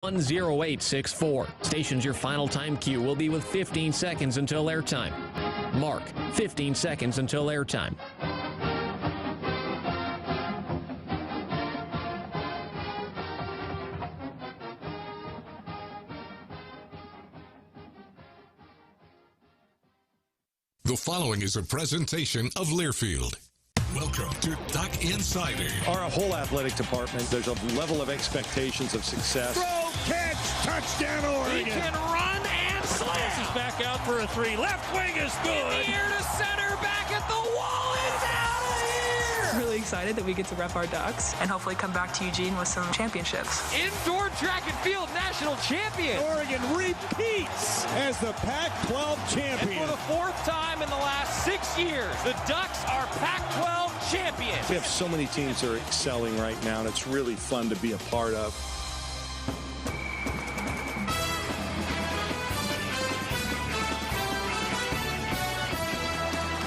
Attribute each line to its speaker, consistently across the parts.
Speaker 1: 10864. Station's your final time cue will be with 15 seconds until airtime. Mark, 15 seconds until airtime.
Speaker 2: The following is a presentation of Learfield. Welcome to Duck Insider.
Speaker 3: Our whole athletic department, there's a level of expectations of success.
Speaker 4: Throw, catch, touchdown, Oregon.
Speaker 5: He can run and slam.
Speaker 4: He's back out for a three. Left wing is good.
Speaker 5: In the air to center, back at the wall. It's out of here.
Speaker 6: Really excited that we get to rep our Ducks and hopefully come back to Eugene with some championships.
Speaker 5: Indoor track and field national champion.
Speaker 4: Oregon repeats as the Pac-12 champion.
Speaker 5: And for the fourth time in the last 6 years, the Ducks are Pac-12 champions.
Speaker 3: We have so many teams that are excelling right now, and it's really fun to be a part of.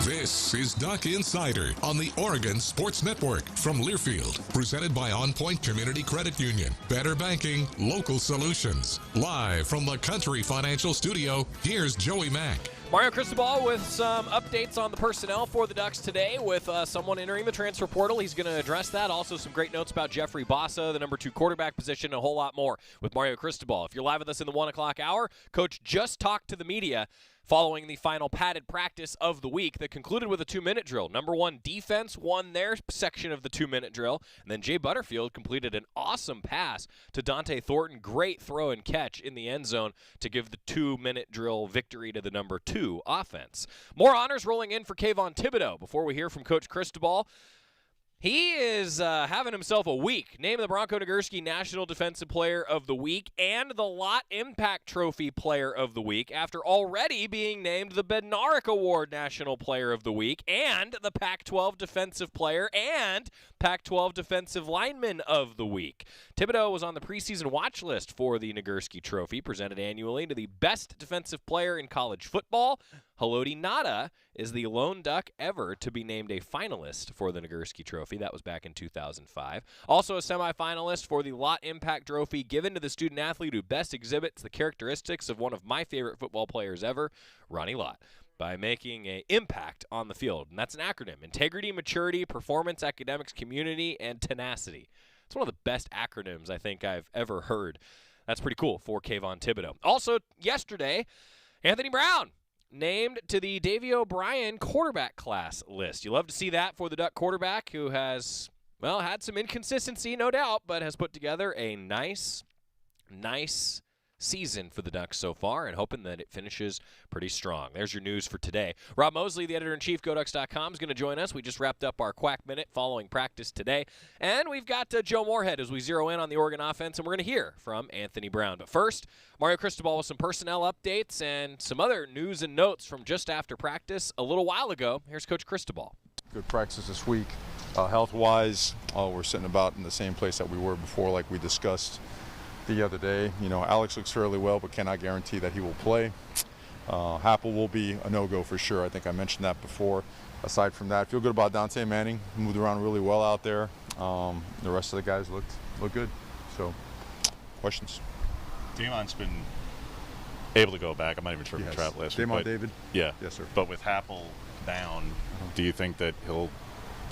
Speaker 2: This is Duck Insider on the Oregon Sports Network from Learfield, presented by On Point Community Credit Union. Better banking, local solutions. Live from the Country Financial Studio, here's Joey Mack.
Speaker 7: Mario Cristobal with some updates on the personnel for the Ducks today with someone entering the transfer portal. He's going to address that. Also some great notes about Jeffrey Bassa, the number 2 quarterback position, and a whole lot more with Mario Cristobal. If you're live with us in the 1 o'clock hour, Coach just talked to the media following the final padded practice of the week that concluded with a 2-minute drill. Number 1 defense won their section of the 2-minute drill, and then Jay Butterfield completed an awesome pass to Dante Thornton. Great throw and catch in the end zone to give the 2-minute drill victory to the number 2 offense. More honors rolling in for Kayvon Thibodeau. Before we hear from Coach Cristobal, he is having himself a week. Named the Bronco Nagurski National Defensive Player of the Week and the Lot Impact Trophy Player of the Week after already being named the Bednarik Award National Player of the Week and the Pac-12 Defensive Player and Pac-12 Defensive Lineman of the Week. Thibodeau was on the preseason watch list for the Nagurski Trophy, presented annually to the best defensive player in college football. Haloti Ngata is the lone Duck ever to be named a finalist for the Nagurski Trophy. That was back in 2005. Also a semifinalist for the Lot Impact Trophy given to the student athlete who best exhibits the characteristics of one of my favorite football players ever, Ronnie Lott, by making an impact on the field. And that's an acronym: integrity, maturity, performance, academics, community, and tenacity. It's one of the best acronyms I think I've ever heard. That's pretty cool for Kayvon Thibodeau. Also yesterday, Anthony Brown named to the Davey O'Brien quarterback class list. You love to see that for the Duck quarterback who has, well, had some inconsistency, no doubt, but has put together a nice season for the Ducks so far and hoping that it finishes pretty strong. There's your news for today. Rob Moseley, the editor-in-chief, GoDucks.com, is going to join us. We just wrapped up our Quack Minute following practice today. And we've got Joe Moorhead as we zero in on the Oregon offense, and we're going to hear from Anthony Brown. But first, Mario Cristobal with some personnel updates and some other news and notes from just after practice a little while ago. Here's Coach Cristobal.
Speaker 8: Good practice this week. Health-wise, we're sitting about in the same place that we were before, like we discussed the other day. You know, Alex looks fairly well, but cannot guarantee that he will play. Happel will be a no-go for sure. I think I mentioned that before. Aside from that, I feel good about Dante Manning. Moved around really well out there. The rest of the guys look good. So, questions?
Speaker 9: Damon's been able to go back. I'm not even sure if he traveled last week.
Speaker 8: Damon David?
Speaker 9: Yeah.
Speaker 8: Yes, sir.
Speaker 9: But with Happel down, do you think that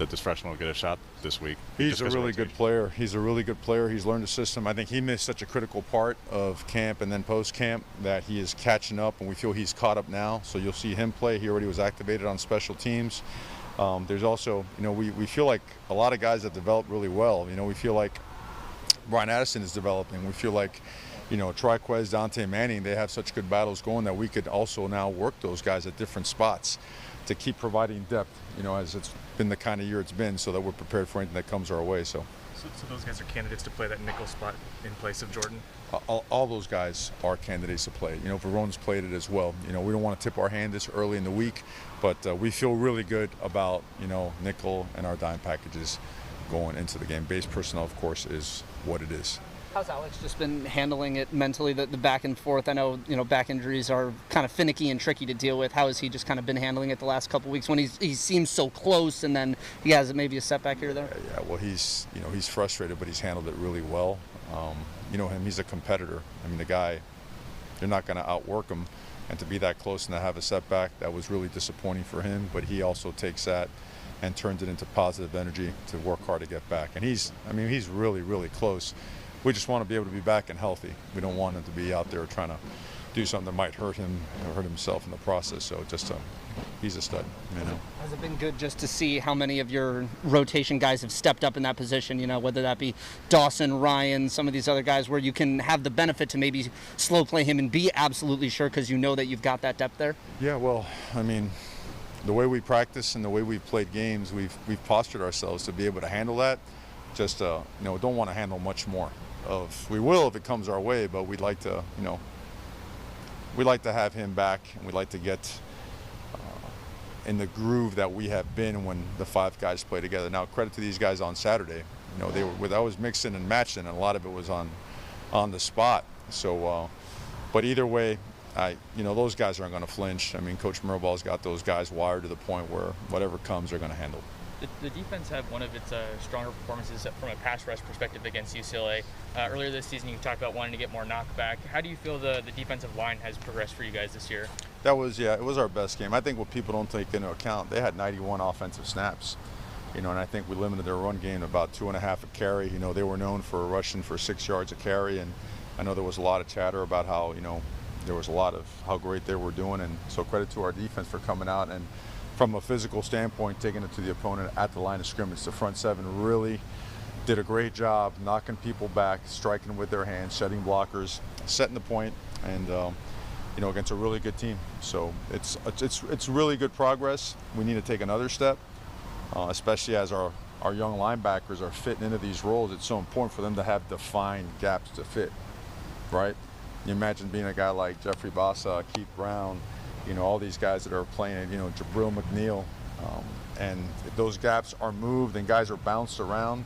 Speaker 9: this freshman will get a shot this week?
Speaker 8: He's a really good player. He's learned the system. I think he missed such a critical part of camp and then post-camp that he is catching up, and we feel he's caught up now. So you'll see him play. He already was activated on special teams. There's also, we feel like a lot of guys have developed really well. We feel like Brian Addison is developing. We feel like, Triquez, Dante Manning, they have such good battles going that we could also now work those guys at different spots to keep providing depth, as it's been the kind of year it's been, so that we're prepared for anything that comes our way. So
Speaker 10: those guys are candidates to play that nickel spot in place of Jordan?
Speaker 8: All those guys are candidates to play. Verone's played it as well. We don't want to tip our hand this early in the week, but we feel really good about, nickel and our dime packages going into the game. Base personnel, of course, is what it is.
Speaker 11: How's Alex just been handling it mentally, the back and forth? I know, back injuries are kind of finicky and tricky to deal with. How has he just kind of been handling it the last couple of weeks when he seems so close and then he has maybe a setback here or there?
Speaker 8: Yeah, well, he's frustrated, but he's handled it really well. you know him, he's a competitor. I mean, the guy, you're not going to outwork him. And to be that close and to have a setback, that was really disappointing for him. But he also takes that and turns it into positive energy to work hard to get back. And he's really, really close. We just want to be able to be back and healthy. We don't want him to be out there trying to do something that might hurt him or hurt himself in the process. So just he's a stud, you know.
Speaker 11: Has it been good just to see how many of your rotation guys have stepped up in that position, you know, whether that be Dawson, Ryan, some of these other guys, where you can have the benefit to maybe slow play him and be absolutely sure because you know that you've got that depth there?
Speaker 8: Yeah, well, I mean, the way we practice and the way we've played games, we've postured ourselves to be able to handle that. Just, you know, don't want to handle much more. We will if it comes our way, but we'd like to, you know, we'd like to have him back, and we'd like to get in the groove that we have been when the 5 guys play together. Now, credit to these guys on Saturday. You know, I was mixing and matching, and a lot of it was on the spot. So, but either way, you know, those guys aren't going to flinch. I mean, Coach Murbal's got those guys wired to the point where whatever comes, they're going to handle.
Speaker 12: The defense had one of its stronger performances from a pass rush perspective against UCLA. Earlier this season, you talked about wanting to get more knockback. How do you feel the defensive line has progressed for you guys this year?
Speaker 8: That was, yeah, it was our best game. I think what people don't take into account, they had 91 offensive snaps. You know, and I think we limited their run game to about 2.5 a carry. You know, they were known for rushing for 6 yards a carry, and I know there was a lot of chatter about how, you know, there was a lot of how great they were doing, and so credit to our defense for coming out and from a physical standpoint, taking it to the opponent at the line of scrimmage. The front 7 really did a great job knocking people back, striking with their hands, setting blockers, setting the point, and you know, against a really good team. So it's really good progress. We need to take another step, especially as our young linebackers are fitting into these roles. It's so important for them to have defined gaps to fit, right? You imagine being a guy like Jeffrey Bassa, Keith Brown, you know, all these guys that are playing, you know, Jabril McNeil, and if those gaps are moved and guys are bounced around,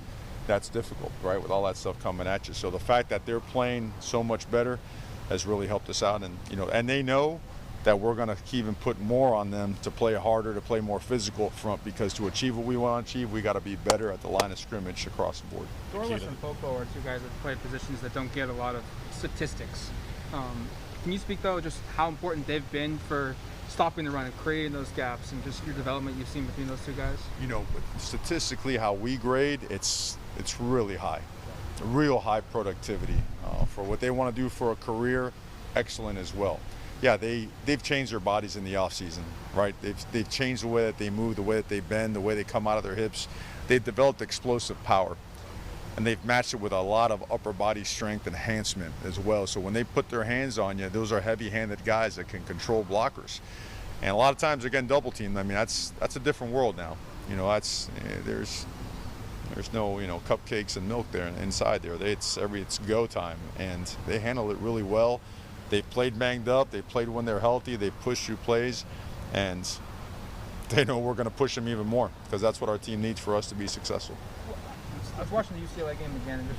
Speaker 8: that's difficult, right, with all that stuff coming at you. So the fact that they're playing so much better has really helped us out, and you know, and they know that we're going to even put more on them to play harder, to play more physical up front, because to achieve what we want to achieve, we got to be better at the line of scrimmage across the board.
Speaker 13: Dorless and Popo are 2 guys that play positions that don't get a lot of statistics. Can you speak, though, just how important they've been for stopping the run and creating those gaps, and just your development you've seen between those 2 guys? You know,
Speaker 8: Statistically, how we grade, it's really high, real high productivity. For what they want to do for a career, excellent as well. Yeah, they've changed their bodies in the offseason, right? They've changed the way that they move, the way that they bend, the way they come out of their hips. They've developed explosive power, and they've matched it with a lot of upper body strength enhancement as well. So when they put their hands on you, those are heavy-handed guys that can control blockers. And a lot of times they're getting double teamed. I mean, that's a different world now. You know, there's no, you know, cupcakes and milk there inside there. It's go time, and they handle it really well. They've played banged up. They've played when they're healthy. They've pushed through plays, and they know we're going to push them even more, because that's what our team needs for us to be successful.
Speaker 13: I was watching the UCLA game again, and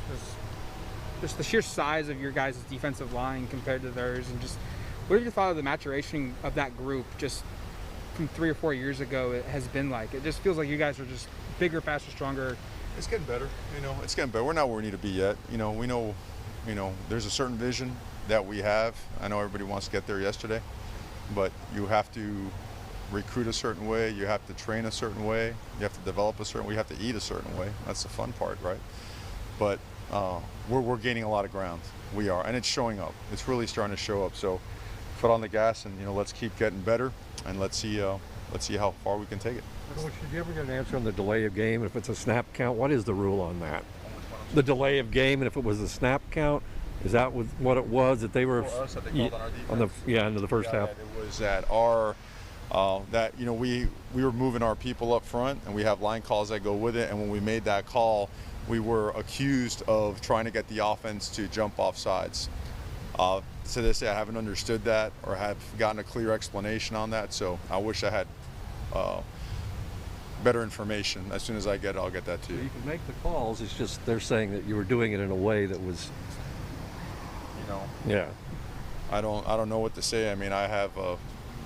Speaker 13: just the sheer size of your guys' defensive line compared to theirs, and just what have you thought of the maturation of that group just from 3 or 4 years ago? It has been like, it just feels like you guys are just bigger, faster, stronger.
Speaker 8: It's getting better. You know, it's getting better. We're not where we need to be yet. You know, we know, you know, there's a certain vision that we have. I know everybody wants to get there yesterday, but you have to recruit a certain way, you have to train a certain way, you have to develop a certain way, you have to eat a certain way. That's the fun part, right? But we're gaining a lot of ground. We are, and it's showing up. It's really starting to show up. So foot on the gas, and you know, let's keep getting better, and let's see how far we can take it.
Speaker 14: Coach, did you ever get an answer on the delay of game? If it's a snap count, what is the rule on that? The delay of game, and if it was a snap count, is that what it was that they were?
Speaker 8: For us, that they called on our defense.
Speaker 14: Into the first half.
Speaker 8: It was at our. That, you know, we were moving our people up front, and we have line calls that go with it, and when we made that call, we were accused of trying to get the offense to jump off sides. To this day, I haven't understood that or have gotten a clear explanation on that, so I wish I had better information. As soon as I get it, I'll get that to you.
Speaker 14: So you can make the calls, it's just they're saying that you were doing it in a way that was,
Speaker 8: you know.
Speaker 14: Yeah.
Speaker 8: I don't know what to say. I mean, I have a,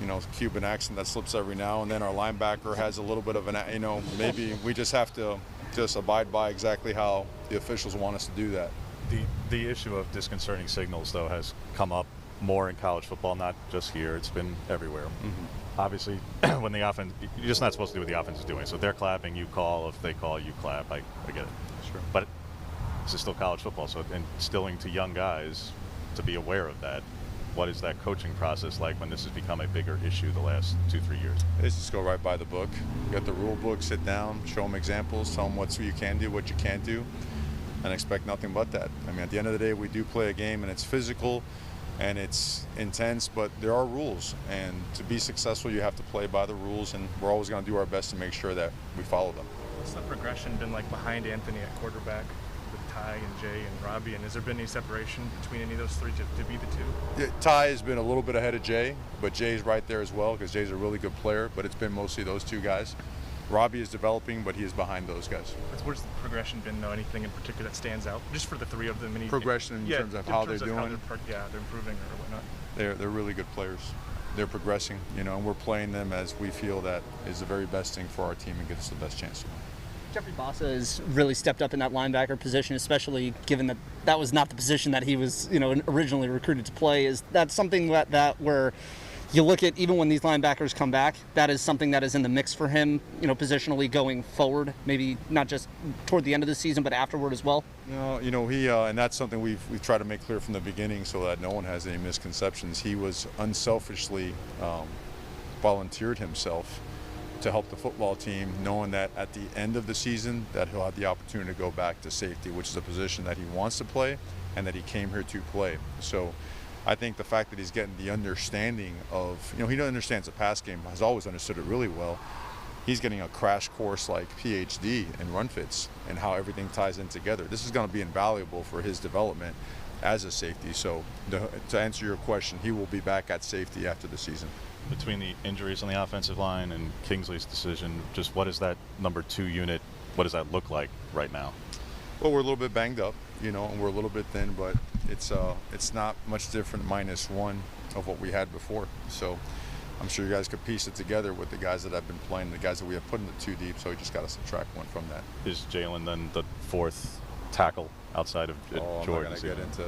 Speaker 8: you know, Cuban accent that slips every now and then. Our linebacker has a little bit of an, you know, maybe we just have to just abide by exactly how the officials want us to do that.
Speaker 9: The issue of disconcerting signals, though, has come up more in college football, not just here. It's been everywhere. Obviously, when the offense, you're just not supposed to do what the offense is doing. So if they're clapping, you call. If they call, you clap. I get it.
Speaker 8: Sure.
Speaker 9: But this is still college football, so instilling to young guys to be aware of that. What is that coaching process like when this has become a bigger issue the last 2-3 years?
Speaker 8: It's just go right by the book. Get the rule book, sit down, show them examples, tell them what you can do, what you can't do, and expect nothing but that. I mean, at the end of the day, we do play a game, and it's physical, and it's intense, but there are rules. And to be successful, you have to play by the rules, and we're always going to do our best to make sure that we follow them.
Speaker 10: What's the progression been like behind Anthony at quarterback with Ty and Jay and Robbie? And has there been any separation between any of those three to be the two?
Speaker 8: Yeah, Ty has been a little bit ahead of Jay, but Jay's right there as well because Jay's a really good player, but it's been mostly those two guys. Robbie is developing, but he is behind those guys.
Speaker 10: Where's the progression been, though? Anything in particular that stands out? Just for the three of them?
Speaker 8: Progression in terms of how they're doing?
Speaker 10: They're improving or whatnot.
Speaker 8: They're really good players. They're progressing, and we're playing them as we feel that is the very best thing for our team and gives us the best chance to win.
Speaker 11: Jeffrey Bossa has really stepped up in that linebacker position, especially given that that was not the position that he was, originally recruited to play. Is that something that where you look at, even when these linebackers come back, that is something that is in the mix for him, positionally going forward, maybe not just toward the end of the season, but afterward as well?
Speaker 8: He and that's something we've tried to make clear from the beginning so that no one has any misconceptions. He was unselfishly volunteered himself to help the football team, knowing that at the end of the season that he'll have the opportunity to go back to safety, which is a position that he wants to play and that he came here to play. So I think the fact that he's getting the understanding of, he understands the pass game, has always understood it really well. He's getting a crash course like PhD in run fits and how everything ties in together. This is going to be invaluable for his development as a safety. So to answer your question, he will be back at safety after the season.
Speaker 9: Between the injuries on the offensive line and Kingsley's decision, just what is that number 2 unit, what does that look like right now?
Speaker 8: Well, we're a little bit banged up, and we're a little bit thin, but it's not much different -1 of what we had before. So I'm sure you guys could piece it together with the guys that have been playing, the guys that we have put in the 2 deep, so we just got to subtract 1 from that.
Speaker 9: Is Jalen then the 4th tackle outside of Jordan?
Speaker 8: I'm not going to get into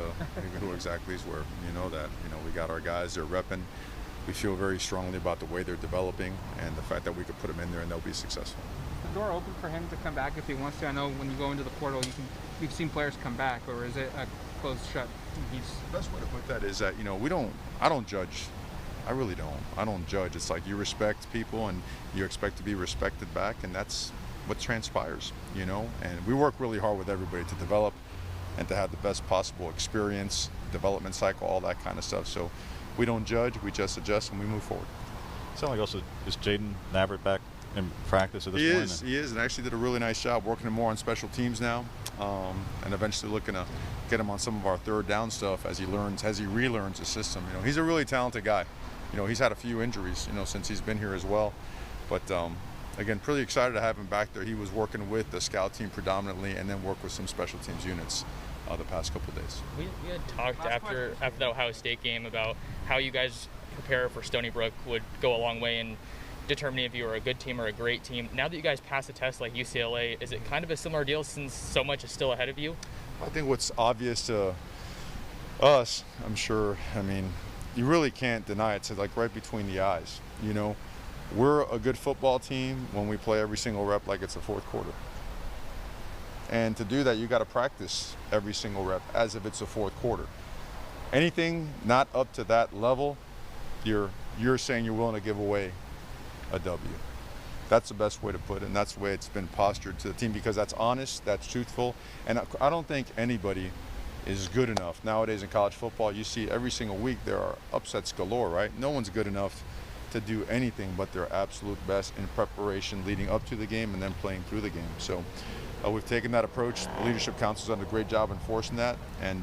Speaker 8: who exactly is where. You know that. We got our guys, they're repping. We feel very strongly about the way they're developing and the fact that we could put them in there and they'll be successful.
Speaker 13: Is the door open for him to come back if he wants to? I know when you go into the portal, you've seen players come back, or is it a closed shut?
Speaker 8: The best way to put that is that, I don't judge. I really don't. I don't judge. It's like you respect people and you expect to be respected back, and that's what transpires, And we work really hard with everybody to develop and to have the best possible experience, development cycle, all that kind of stuff. So we don't judge, we just adjust and we move forward.
Speaker 9: Sound like also, is Jaden Navarrette back in practice at this point?
Speaker 8: He is, and actually did a really nice job working more on special teams now, and eventually looking to get him on some of our third down stuff as he relearns the system. He's a really talented guy. He's had a few injuries, since he's been here as well. But again, pretty excited to have him back there. He was working with the scout team predominantly and then worked with some special teams units the past couple of days.
Speaker 12: We had talked after the Ohio State game about how you guys prepare for Stony Brook would go a long way in determining if you were a good team or a great team. Now that you guys passed a test like UCLA, is it kind of a similar deal since so much is still ahead of you?
Speaker 8: I think what's obvious to us, I'm sure, you really can't deny it. It's like right between the eyes. We're a good football team when we play every single rep like it's the fourth quarter. And to do that, you got to practice every single rep as if it's the fourth quarter. Anything not up to that level, you're saying you're willing to give away a W. That's the best way to put it, and that's the way it's been postured to the team because that's honest, that's truthful, and I don't think anybody is good enough. Nowadays in college football, you see every single week there are upsets galore, right? No one's good enough to do anything but their absolute best in preparation leading up to the game and then playing through the game. So we've taken that approach. The Leadership Council's done a great job enforcing that, and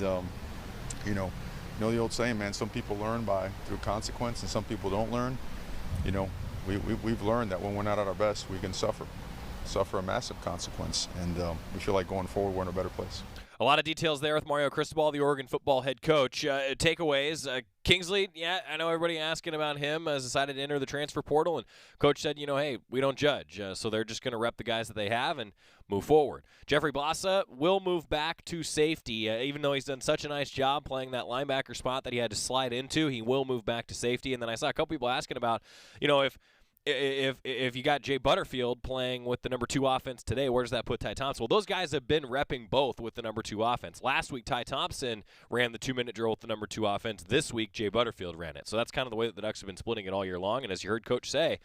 Speaker 8: you know the old saying, man, some people learn through consequence and some people don't learn. We've learned that when we're not at our best, we can suffer a massive consequence, and we feel like going forward we're in a better place.
Speaker 7: A lot of details there with Mario Cristobal, the Oregon football head coach. Takeaways, Kingsley, yeah, I know everybody asking about him, has decided to enter the transfer portal, and coach said, hey, we don't judge, so they're just going to rep the guys that they have and move forward. Jeffrey Blassa will move back to safety. Even though he's done such a nice job playing that linebacker spot that he had to slide into, he will move back to safety. And then I saw a couple people asking about, if you got Jay Butterfield playing with the number 2 offense today, where does that put Ty Thompson? Well, those guys have been repping both with the number 2 offense. Last week, Ty Thompson ran the 2-minute drill with the number 2 offense. This week, Jay Butterfield ran it. So that's kind of the way that the Ducks have been splitting it all year long. And as you heard Coach say,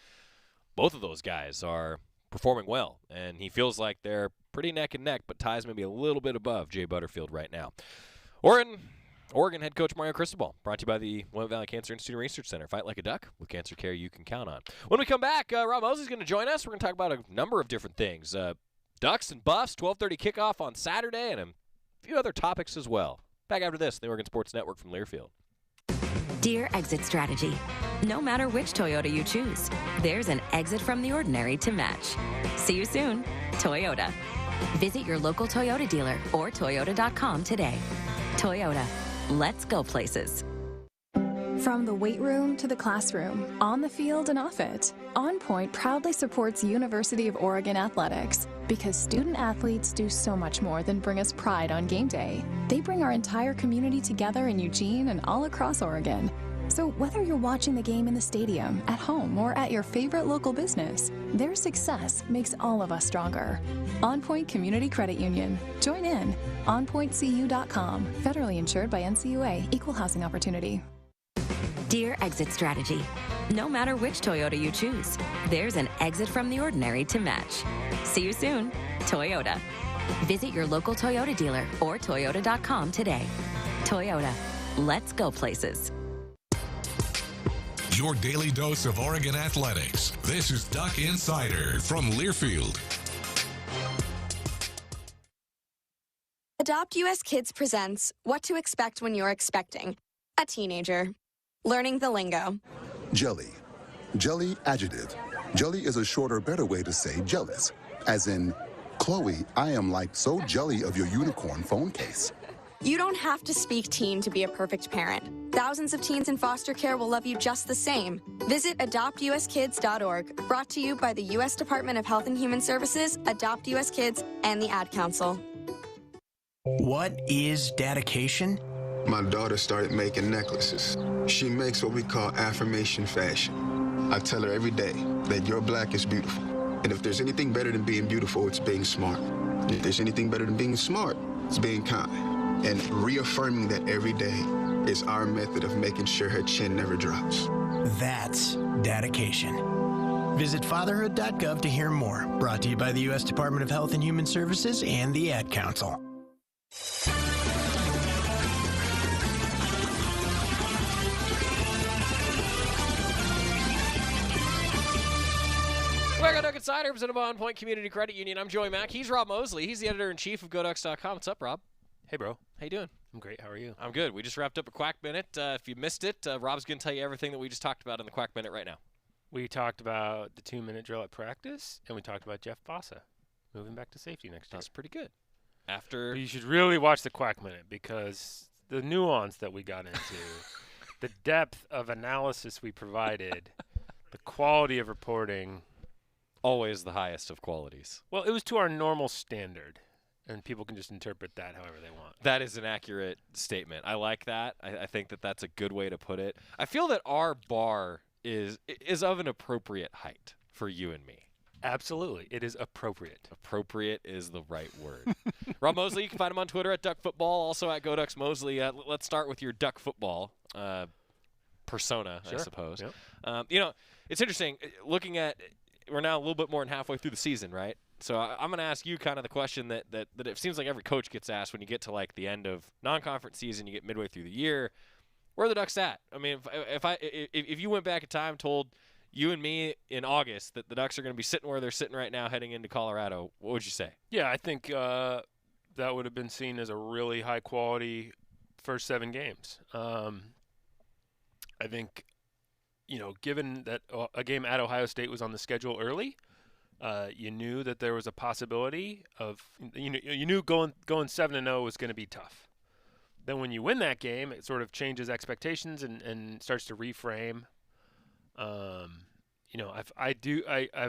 Speaker 7: both of those guys are performing well. And he feels like they're pretty neck and neck, but Ty's maybe a little bit above Jay Butterfield right now. Oregon head coach Mario Cristobal, brought to you by the Willamette Valley Cancer Institute Research Center. Fight like a duck with cancer care you can count on. When we come back, Rob Moseley's going to join us. We're going to talk about a number of different things. Ducks and Buffs, 12:30 kickoff on Saturday, and a few other topics as well. Back after this, the Oregon Sports Network from Learfield.
Speaker 15: Dear Exit Strategy. No matter which Toyota you choose, there's an exit from the ordinary to match. See you soon, Toyota. Visit your local Toyota dealer or Toyota.com today. Toyota. Let's go places.
Speaker 16: From the weight room to the classroom, on the field and off it, On Point proudly supports University of Oregon athletics because student athletes do so much more than bring us pride on game day. They bring our entire community together in Eugene and all across Oregon. So whether you're watching the game in the stadium, at home, or at your favorite local business, their success makes all of us stronger. On Point Community Credit Union. Join in. OnPointCU.com. Federally insured by NCUA. Equal housing opportunity.
Speaker 15: Dear Exit Strategy. No matter which Toyota you choose, there's an exit from the ordinary to match. See you soon, Toyota. Visit your local Toyota dealer or Toyota.com today. Toyota. Let's go places.
Speaker 2: Your daily dose of Oregon athletics. This is Duck Insider from Learfield.
Speaker 17: Adopt US Kids presents What to Expect When You're Expecting a Teenager. Learning the lingo.
Speaker 18: Jelly. Jelly adjective. Jelly is a shorter, better way to say jealous. As in, Chloe, I am like so jelly of your unicorn phone case.
Speaker 17: You don't have to speak teen to be a perfect parent. Thousands of teens in foster care will love you just the same. Visit adoptuskids.org, brought to you by the U.S. Department of Health and Human Services, Adopt US Kids, and the Ad Council.
Speaker 19: What is dedication?
Speaker 20: My daughter started making necklaces. She makes what we call affirmation fashion. I tell her every day that your black is beautiful. And if there's anything better than being beautiful, it's being smart. If there's anything better than being smart, it's being kind. And reaffirming that every day is our method of making sure her chin never drops.
Speaker 19: That's dedication. Visit fatherhood.gov to hear more. Brought to you by the U.S. Department of Health and Human Services and the Ad Council.
Speaker 7: Welcome to Duck Insider, presented by On Point Community Credit Union. I'm Joey Mack. He's Rob Moseley. He's the editor-in-chief of GoDucks.com. What's up, Rob?
Speaker 21: Hey, bro.
Speaker 7: How you doing?
Speaker 21: I'm great. How are you?
Speaker 7: I'm good. We just wrapped up a Quack Minute. If you missed it, Rob's going to tell you everything that we just talked about in the Quack Minute right now.
Speaker 21: We talked about the 2-minute drill at practice, and we talked about Jeff Blassa moving back to safety next year.
Speaker 7: That's pretty good.
Speaker 21: But you should really watch the Quack Minute because the nuance that we got into, the depth of analysis we provided, the quality of reporting.
Speaker 7: Always the highest of qualities.
Speaker 21: Well, it was to our normal standard, and people can just interpret that however they want.
Speaker 7: That is an accurate statement. I like that. I think that that's a good way to put it. I feel that our bar is of an appropriate height for you and me.
Speaker 21: Absolutely. It is appropriate.
Speaker 7: Appropriate is the right word. Rob Moseley, you can find him on Twitter at DuckFootball, also at GoDucksMoseley. Let's start with your Duck Football persona,
Speaker 21: sure.
Speaker 7: I suppose.
Speaker 21: Yep.
Speaker 7: It's interesting looking at – we're now a little bit more than halfway through the season, right? So I'm going to ask you kind of the question that it seems like every coach gets asked when you get to like the end of non-conference season, you get midway through the year. Where are the Ducks at? I mean, if you went back in time, told you and me in August that the Ducks are going to be sitting where they're sitting right now heading into Colorado, what would you say?
Speaker 21: Yeah, I think that would have been seen as a really high-quality first 7 games. I think, given that a game at Ohio State was on the schedule early, You knew that there was a possibility of you knew going 7-0 was going to be tough. Then when you win that game, it sort of changes expectations and starts to reframe. I've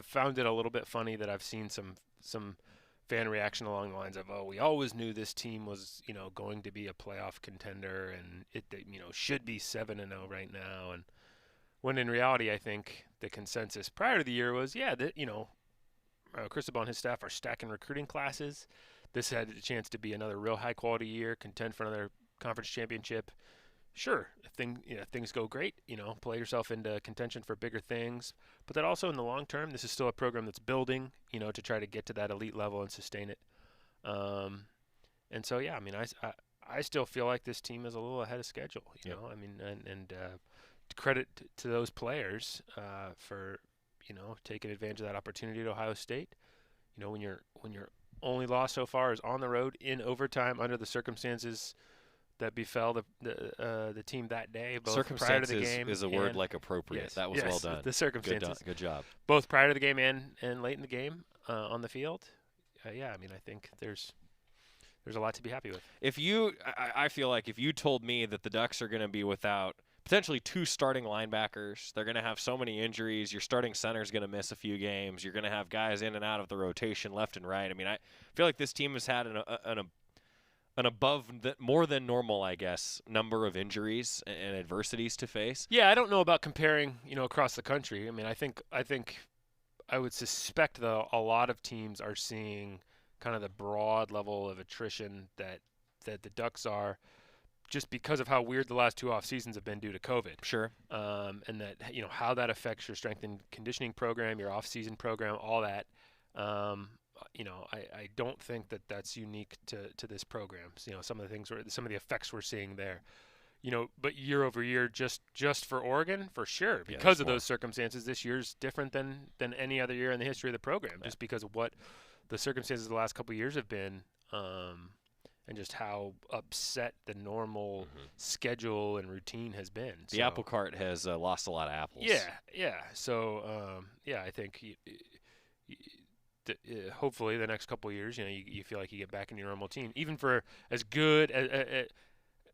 Speaker 21: found it a little bit funny that I've seen some fan reaction along the lines of, oh, we always knew this team was going to be a playoff contender and it should be 7-0 right now. And when in reality, I think the consensus prior to the year was, Cristobal and his staff are stacking recruiting classes. This had a chance to be another real high-quality year, contend for another conference championship. Sure, if things go great, play yourself into contention for bigger things. But that also in the long term, this is still a program that's building, to try to get to that elite level and sustain it. And so, yeah, I mean, I still feel like this team is a little ahead of schedule, know. I mean, and credit to those players for taking advantage of that opportunity at Ohio State. When your only loss so far is on the road in overtime under the circumstances that befell the team that day, both prior to the game.
Speaker 7: Is a word like appropriate.
Speaker 21: Yes,
Speaker 7: that was well done.
Speaker 21: The circumstances.
Speaker 7: Good job.
Speaker 21: Both prior to the game and late in the game on the field. I mean, I think there's a lot to be happy with.
Speaker 7: I feel like if you told me that the Ducks are going to be without potentially 2 starting linebackers, they're going to have so many injuries, your starting center is going to miss a few games, you're going to have guys in and out of the rotation left and right. I mean, I feel like this team has had an above more than normal, I guess, number of injuries and adversities to face.
Speaker 21: Yeah, I don't know about comparing, across the country. I mean, I think I would suspect though a lot of teams are seeing kind of the broad level of attrition that the Ducks are, just because of how weird the last 2 off seasons have been due to COVID.
Speaker 7: Sure.
Speaker 21: And that how that affects your strength and conditioning program, your off season program, all that. I don't think that that's unique to this program. Some of the effects we're seeing there. But year over year, just for Oregon, for sure, because of those circumstances, this year's different than any other year in the history of the program, just because of what the circumstances of the last couple of years have been, and just how upset the normal schedule and routine has been.
Speaker 7: The apple cart has lost a lot of apples.
Speaker 21: Yeah. So, I think hopefully the next couple of years, you feel like you get back in your normal team. Even for as good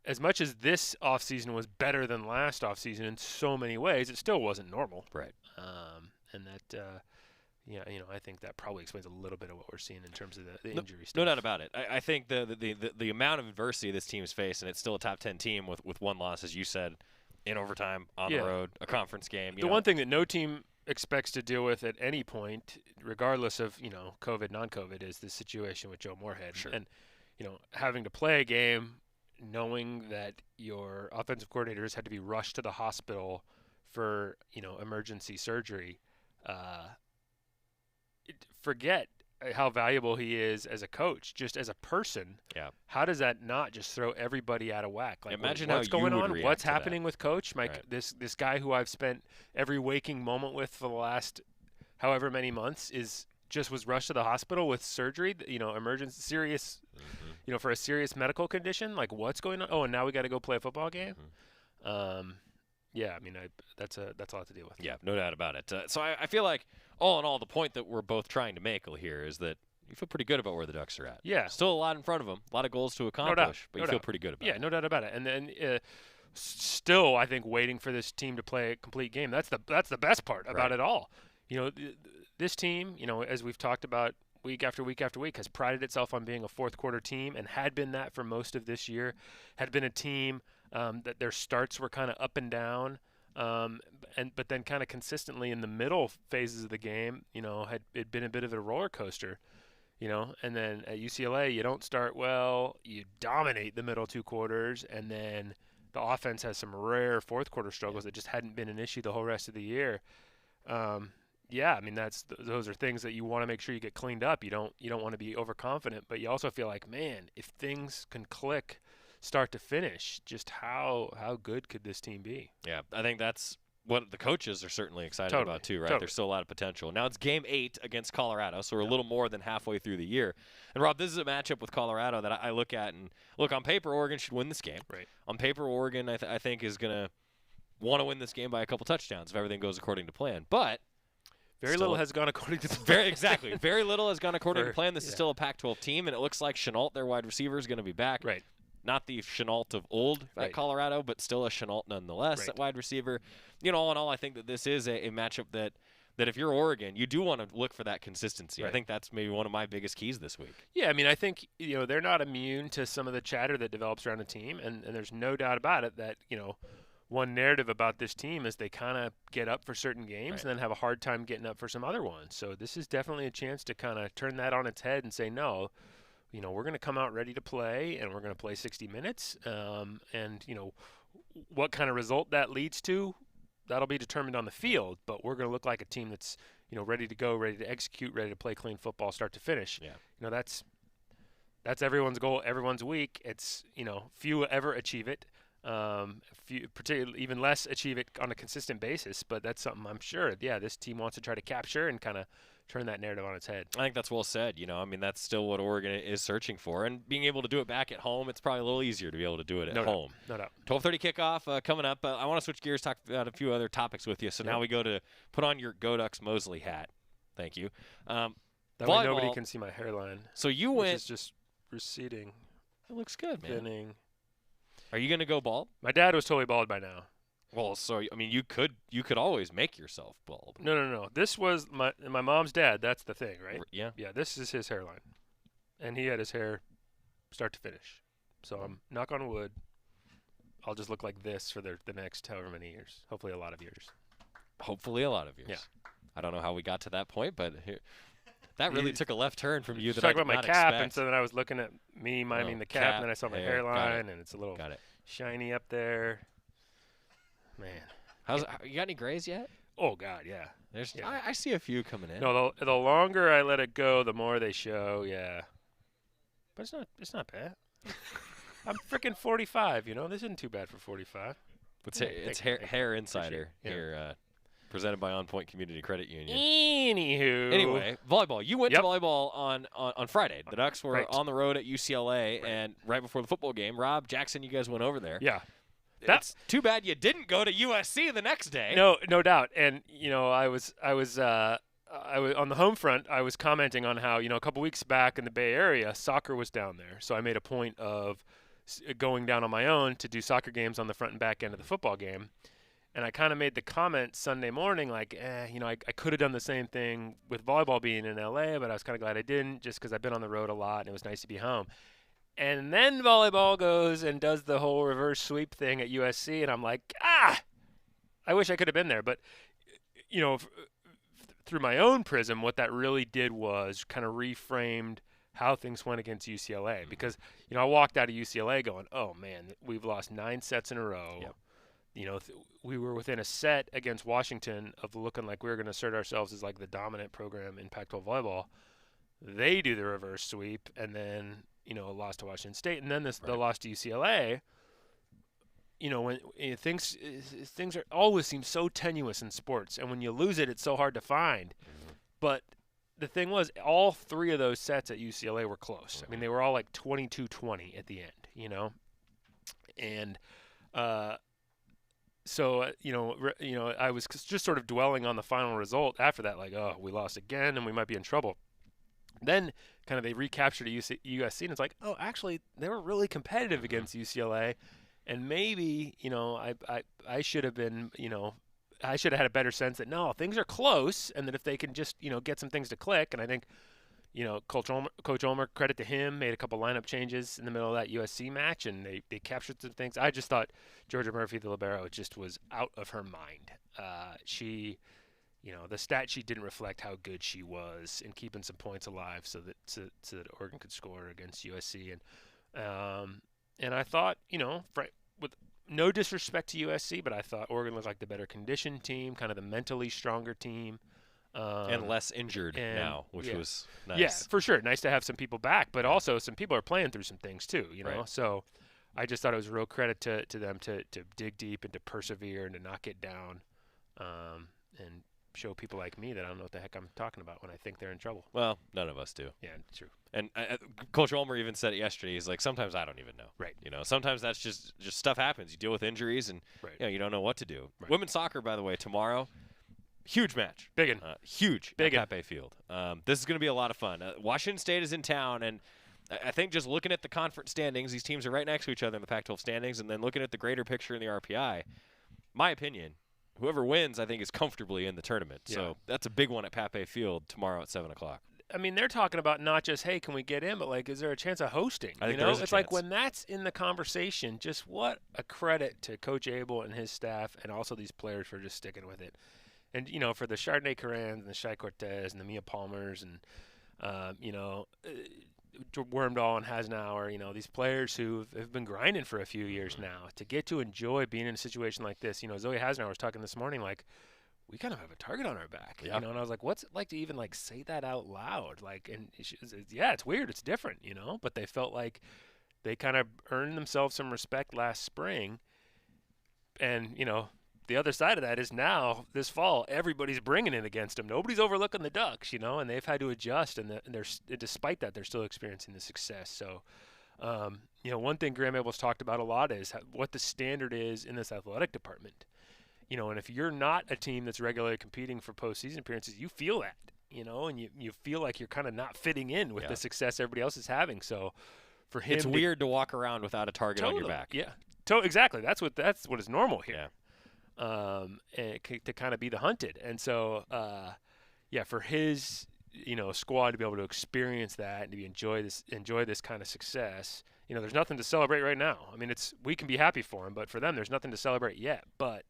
Speaker 21: as much as this offseason was better than last offseason in so many ways, it still wasn't normal.
Speaker 7: Right.
Speaker 21: And that, I think that probably explains a little bit of what we're seeing in terms of the injury stuff.
Speaker 7: No doubt about it. I think the amount of adversity this team's faced, and it's still a top 10 team with 1 loss, as you said, in overtime, on the road, a conference game.
Speaker 21: The one thing that no team expects to deal with at any point, regardless of, COVID, non-COVID, is the situation with Joe Moorhead.
Speaker 7: Sure.
Speaker 21: And, having to play a game knowing that your offensive coordinators had to be rushed to the hospital for, emergency surgery. Forget how valuable he is as a coach, just as a person.
Speaker 7: Yeah.
Speaker 21: How does that not just throw everybody out of whack? Like,
Speaker 7: imagine
Speaker 21: what's
Speaker 7: how
Speaker 21: going
Speaker 7: you would
Speaker 21: on?
Speaker 7: react
Speaker 21: What's
Speaker 7: to
Speaker 21: happening
Speaker 7: that.
Speaker 21: with Coach? Mike, this guy who I've spent every waking moment with for the last however many months was rushed to the hospital with surgery. Emergency, serious. For a serious medical condition. Like, what's going on? Oh, and now we got to go play a football game. Yeah, I mean, that's a lot to deal with.
Speaker 7: Yeah, no doubt about it. So I feel like, all in all, the point that we're both trying to make here is that you feel pretty good about where the Ducks are at.
Speaker 21: Yeah.
Speaker 7: Still a lot in front of them, a lot of goals to accomplish, but you feel pretty good about it.
Speaker 21: Yeah, no doubt about it. And then still, I think, waiting for this team to play a complete game. That's the best part about it all. This team, as we've talked about week after week after week, has prided itself on being a fourth quarter team and had been that for most of this year. Had been a team that their starts were kind of up and down, but then kind of consistently in the middle phases of the game, had it been a bit of a roller coaster, and then at UCLA, you don't start well, you dominate the middle 2 quarters, and then the offense has some rare fourth quarter struggles that just hadn't been an issue the whole rest of the year. Yeah, I mean, those are things that you want to make sure you get cleaned up. You don't want to be overconfident, but you also feel like, man, if things can click start to finish, just how good could this team be?
Speaker 7: Yeah, I think that's what the coaches are certainly excited about too, right?
Speaker 21: Totally.
Speaker 7: There's still a lot of potential. Now it's game 8 against Colorado, so we're a little more than halfway through the year. And Rob, this is a matchup with Colorado that I look at, and look, on paper, Oregon should win this game.
Speaker 21: Right.
Speaker 7: On paper, Oregon, I think, is going to want to win this game by a couple touchdowns if everything goes according to plan. But
Speaker 21: Very little has gone according to plan.
Speaker 7: Very little has gone according to plan. This is
Speaker 21: yeah.
Speaker 7: still a Pac-12 team, and it looks like Chenault, their wide receiver, is going to be back.
Speaker 21: Right.
Speaker 7: Not the Chenault of old at Colorado, but still a Chenault nonetheless at wide receiver. You know, all in all, I think that this is a matchup that if you're Oregon, you do want to look for that consistency. I think that's maybe one of my biggest keys this week.
Speaker 21: Yeah, I mean, I think, you know, they're not immune to some of the chatter that develops around a team, and there's no doubt about it that, you know, one narrative about this team is they kind of get up for certain games and then have a hard time getting up for some other ones. So this is definitely a chance to kind of turn that on its head and say, no, you know, we're going to come out ready to play, and we're going to play 60 minutes. And, you know, what kind of result that leads to, that'll be determined on the field. But we're going to look like a team that's, you know, ready to go, ready to execute, ready to play clean football start to finish.
Speaker 7: Yeah.
Speaker 21: You know, that's everyone's goal, everyone's week. It's, you know, few ever achieve it. Particularly even less achieve it on a consistent basis, but that's something I'm sure, this team wants to try to capture and kind of turn that narrative on its head.
Speaker 7: I think that's well said. You know, I mean, that's still what Oregon is searching for, and being able to do it back at home, it's probably a little easier to be able to do it at home.
Speaker 21: No doubt.
Speaker 7: 12:30 kickoff coming up. I want to switch gears, talk about a few other topics with you. So now we go to put on your Go Ducks Moseley hat. Thank you.
Speaker 21: That way nobody can see my hairline.
Speaker 7: So you went.
Speaker 21: It's just receding.
Speaker 7: It looks good, man.
Speaker 21: Thinning.
Speaker 7: Are you going to go bald?
Speaker 21: My dad was totally bald by now.
Speaker 7: Well, so I mean, you could always make yourself bald.
Speaker 21: No. This was my mom's dad. That's the thing, right?
Speaker 7: Yeah.
Speaker 21: Yeah. This is his hairline, and he had his hair start to finish. So I'm knock on wood. I'll just look like this for the next however many years. Hopefully, a lot of years.
Speaker 7: Hopefully, a lot of years.
Speaker 21: Yeah.
Speaker 7: I don't know how we got to that point, but that really took a left turn from you. That
Speaker 21: talk
Speaker 7: I
Speaker 21: about my
Speaker 7: not
Speaker 21: cap,
Speaker 7: expect.
Speaker 21: and so then I was looking at me miming the cap, and then I saw my hairline, and it's a little shiny up there. Man,
Speaker 7: you got any grays yet?
Speaker 21: Oh God, yeah.
Speaker 7: I see a few coming in.
Speaker 21: No, the longer I let it go, the more they show. Yeah, but it's not bad. I'm freaking 45. You know, this isn't too bad for 45.
Speaker 7: It's Hair Insider here, presented by On Point Community Credit Union.
Speaker 21: Anyway,
Speaker 7: volleyball. You went to volleyball on Friday. The Ducks were on the road at UCLA, and right before the football game, Rob Jackson, you guys went over there.
Speaker 21: Yeah.
Speaker 7: That's too bad you didn't go to USC the next day.
Speaker 21: No doubt. And you know, I was on the home front. I was commenting on how, you know, a couple weeks back in the Bay Area, soccer was down there. So I made a point of going down on my own to do soccer games on the front and back end of the football game. And I kind of made the comment Sunday morning, like, you know, I could have done the same thing with volleyball being in LA, but I was kind of glad I didn't, just because I've been on the road a lot and it was nice to be home. And then volleyball goes and does the whole reverse sweep thing at USC, and I'm like, I wish I could have been there. But, you know, through my own prism, what that really did was kind of reframed how things went against UCLA. Because, you know, I walked out of UCLA going, oh, man, we've lost 9 sets in a row.
Speaker 7: Yep.
Speaker 21: You know, we were within a set against Washington of looking like we were going to assert ourselves as like the dominant program in Pac-12 volleyball. They do the reverse sweep, and then, you know, lost to Washington State, and then the loss to UCLA. You know, when things are always seem so tenuous in sports, and when you lose it, it's so hard to find. Mm-hmm. But the thing was, all 3 of those sets at UCLA were close. Mm-hmm. I mean, they were all like 22-20 at the end. You know, and so you know, I was just sort of dwelling on the final result after that, like, oh, we lost again, and we might be in trouble. Then kind of they recaptured USC, and it's like, oh, actually, they were really competitive against UCLA, and maybe, you know, I should have been, you know, I should have had a better sense that, no, things are close, and that if they can just, you know, get some things to click, and I think, you know, Coach Ulmer, credit to him, made a couple lineup changes in the middle of that USC match, and they captured some things. I just thought Georgia Murphy, the libero, just was out of her mind. She... You know, the stat sheet didn't reflect how good she was in keeping some points alive, so that Oregon could score against USC, and I thought, you know, with no disrespect to USC, but I thought Oregon looked like the better conditioned team, kind of the mentally stronger team,
Speaker 7: and less injured now, which was nice.
Speaker 21: Yeah, for sure, nice to have some people back, but also some people are playing through some things too, you know. So I just thought it was a real credit to them to dig deep and to persevere and to not get down, and show people like me that I don't know what the heck I'm talking about when I think they're in trouble.
Speaker 7: Well, none of us do.
Speaker 21: Yeah, true.
Speaker 7: And Coach Ulmer even said it yesterday. He's like, sometimes I don't even know.
Speaker 21: Right.
Speaker 7: You know, sometimes that's just stuff happens. You deal with injuries, and you know, you don't know what to do.
Speaker 21: Right.
Speaker 7: Women's soccer, by the way, tomorrow. Huge match.
Speaker 21: Biggin.
Speaker 7: Huge.
Speaker 21: Biggin.
Speaker 7: At Pape Field. This is going to be a lot of fun. Washington State is in town, and I think just looking at the conference standings, these teams are right next to each other in the Pac-12 standings, and then looking at the greater picture in the RPI, my opinion, whoever wins, I think, is comfortably in the tournament.
Speaker 21: Yeah.
Speaker 7: So that's a big one at Pape Field tomorrow at 7 o'clock.
Speaker 21: I mean, they're talking about not just, hey, can we get in, but, like, is there a chance of hosting?
Speaker 7: I think
Speaker 21: you know,
Speaker 7: there is a
Speaker 21: it's
Speaker 7: chance.
Speaker 21: like when that's in the conversation, just what a credit to Coach Abel and his staff and also these players for just sticking with it. And, you know, for the Chardonnay Corrans and the Shai Cortez and the Mia Palmers and, Wormdahl and Hasnauer, you know, these players who have been grinding for a few years now, to get to enjoy being in a situation like this. You know, Zoe Hasnauer was talking this morning, like, we kind of have a target on our back,
Speaker 7: Yep.
Speaker 21: you know, and I was like, what's it like to even, like, say that out loud? Like, and yeah, it's weird. It's different, you know, but they felt like they kind of earned themselves some respect last spring. And, you know, the other side of that is now this fall, everybody's bringing it against them. Nobody's overlooking the Ducks, you know, and they've had to adjust. And despite that, they're still experiencing the success. So, you know, one thing Graham Abel's talked about a lot is what the standard is in this athletic department. You know, and if you're not a team that's regularly competing for postseason appearances, you feel that, you know, and you feel like you're kind of not fitting in with the success everybody else is having. So for him,
Speaker 7: it's weird to walk around without a target on your back.
Speaker 21: Yeah, exactly. That's what is normal here. And to kind of be the hunted. And so, for his, you know, squad to be able to experience that and to enjoy this kind of success, you know, there's nothing to celebrate right now. I mean, we can be happy for them, but for them, there's nothing to celebrate yet. But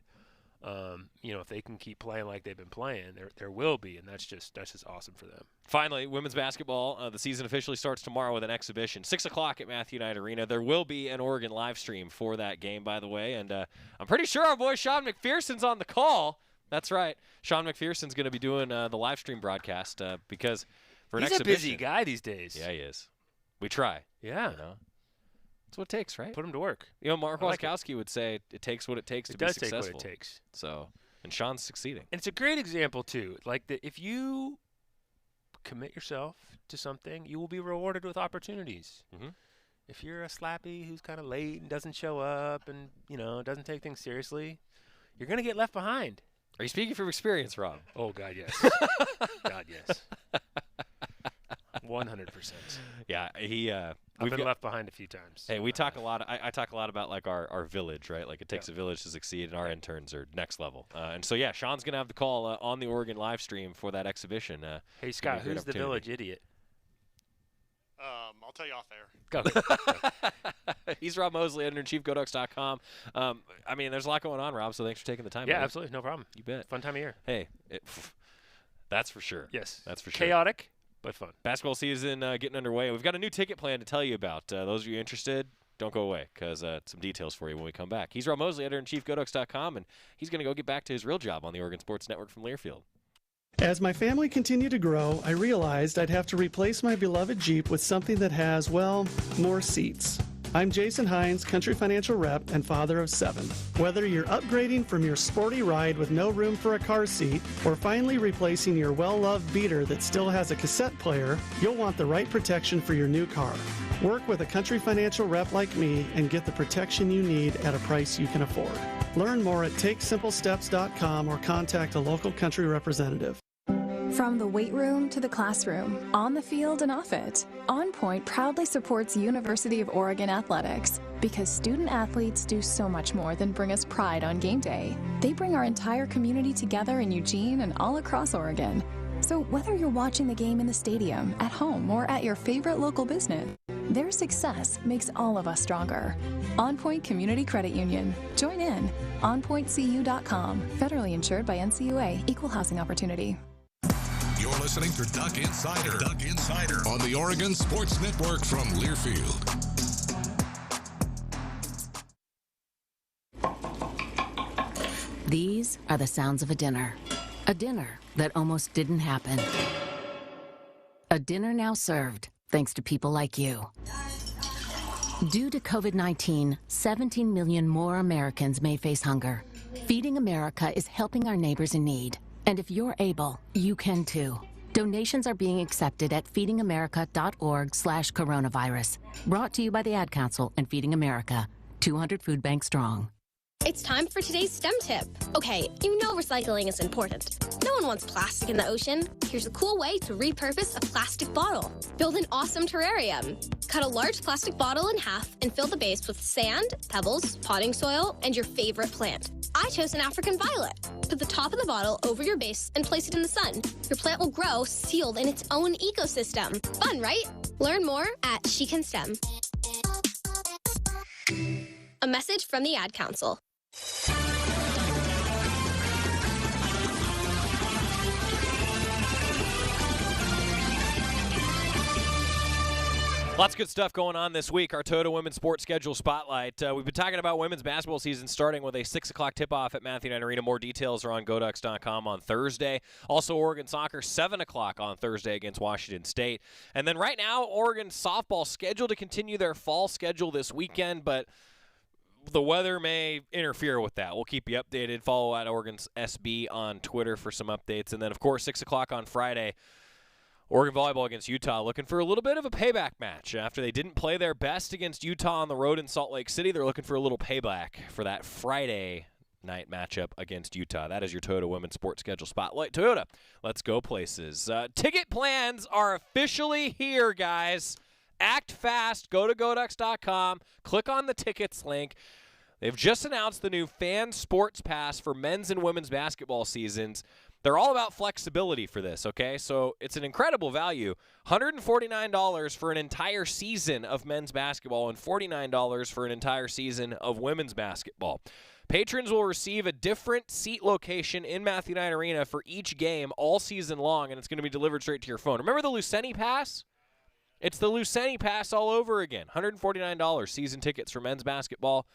Speaker 21: you know, if they can keep playing like they've been playing, there will be, and that's just awesome for them.
Speaker 7: Finally, women's basketball, the season officially starts tomorrow with an exhibition. 6 o'clock at Matthew Knight Arena. There will be an Oregon live stream for that game, by the way, and I'm pretty sure our boy Sean McPherson's on the call. That's right. Sean McPherson's going to be doing the live stream broadcast because for an exhibition.
Speaker 21: He's a busy guy these days.
Speaker 7: Yeah, he is. We try.
Speaker 21: Yeah.
Speaker 7: You know? That's what it takes, right?
Speaker 21: Put him to work.
Speaker 7: You know, Mark Wasikowski would say it takes what it takes to be successful.
Speaker 21: It does take what it takes.
Speaker 7: So, and Sean's succeeding.
Speaker 21: And it's a great example, too. Like, if you commit yourself to something, you will be rewarded with opportunities.
Speaker 7: Mm-hmm.
Speaker 21: If you're a slappy who's kind of late and doesn't show up and, you know, doesn't take things seriously, you're going to get left behind.
Speaker 7: Are you speaking from experience, Rob?
Speaker 21: Oh, God, yes. God, yes. 100%.
Speaker 7: Yeah,
Speaker 21: I've been left behind a few times.
Speaker 7: Hey, we talk a lot. I talk a lot about like our village, right? Like it takes a village to succeed, and our interns are next level. And so yeah, Sean's gonna have the call on the Oregon live stream for that exhibition.
Speaker 21: Hey Scott, who's the village idiot?
Speaker 1: I'll tell you off air.
Speaker 7: Go. He's Rob Moseley, editor-in-chief, GoDucks.com. I mean, there's a lot going on, Rob. So thanks for taking the time.
Speaker 21: Yeah,
Speaker 7: buddy.
Speaker 21: absolutely, no problem.
Speaker 7: You bet.
Speaker 21: Fun time of year.
Speaker 7: Hey, that's for sure.
Speaker 21: Yes,
Speaker 7: that's for sure.
Speaker 21: Chaotic, but fun.
Speaker 7: Basketball season getting underway. We've got a new ticket plan to tell you about. Those of you interested, don't go away because some details for you when we come back. He's Rob Moseley, editor-in-chief, GoDucks.com, and he's going to go get back to his real job on the Oregon Sports Network from Learfield.
Speaker 22: As my family continued to grow, I realized I'd have to replace my beloved Jeep with something that has, well, more seats. I'm Jason Hines, Country Financial Rep and father of 7. Whether you're upgrading from your sporty ride with no room for a car seat or finally replacing your well-loved beater that still has a cassette player, you'll want the right protection for your new car. Work with a Country Financial Rep like me and get the protection you need at a price you can afford. Learn more at TakeSimpleSteps.com or contact a local Country representative.
Speaker 16: From the weight room to the classroom, on the field and off it, On Point proudly supports University of Oregon athletics because student athletes do so much more than bring us pride on game day. They bring our entire community together in Eugene and all across Oregon. So whether you're watching the game in the stadium, at home, or at your favorite local business, their success makes all of us stronger. On Point Community Credit Union. Join in. OnPointCU.com. Federally insured by NCUA. Equal housing opportunity.
Speaker 2: You're listening to Duck Insider. Duck Insider on the Oregon Sports Network from Learfield.
Speaker 15: These are the sounds of a dinner. A dinner that almost didn't happen. A dinner now served, thanks to people like you. Due to COVID-19, 17 million more Americans may face hunger. Feeding America is helping our neighbors in need. And if you're able, you can too. Donations are being accepted at feedingamerica.org/coronavirus. Brought to you by the Ad Council and Feeding America, 200 food banks strong.
Speaker 4: It's time for today's STEM tip. Okay, you know recycling is important. No one wants plastic in the ocean. Here's a cool way to repurpose a plastic bottle. Build an awesome terrarium. Cut a large plastic bottle in half and fill the base with sand, pebbles, potting soil, and your favorite plant. I chose an African violet. Put the top of the bottle over your base and place it in the sun. Your plant will grow sealed in its own ecosystem. Fun, right? Learn more at She Can STEM. A message from the Ad Council.
Speaker 7: Lots of good stuff going on this week. Our Toyota Women's Sports Schedule Spotlight. We've been talking about women's basketball season starting with a 6 o'clock tip-off at Matthew Knight Arena. More details are on GoDucks.com on Thursday. Also, Oregon soccer, 7 o'clock on Thursday against Washington State. And then right now, Oregon softball scheduled to continue their fall schedule this weekend, but the weather may interfere with that. We'll keep you updated. Follow at Oregon's SB on Twitter for some updates. And then, of course, 6 o'clock on Friday, Oregon volleyball against Utah, looking for a little bit of a payback match. After they didn't play their best against Utah on the road in Salt Lake City, they're looking for a little payback for that Friday night matchup against Utah. That is your Toyota Women's Sports Schedule Spotlight. Toyota, let's go places. Ticket plans are officially here, guys. Act fast. Go to GoDucks.com. Click on the tickets link. They've just announced the new Fan Sports Pass for men's and women's basketball seasons. They're all about flexibility for this, okay? So it's an incredible value. $149 for an entire season of men's basketball and $49 for an entire season of women's basketball. Patrons will receive a different seat location in Matthew Knight Arena for each game all season long, and it's going to be delivered straight to your phone. Remember the Luceni Pass? It's the Luceni Pass all over again. $149 season tickets for men's basketball.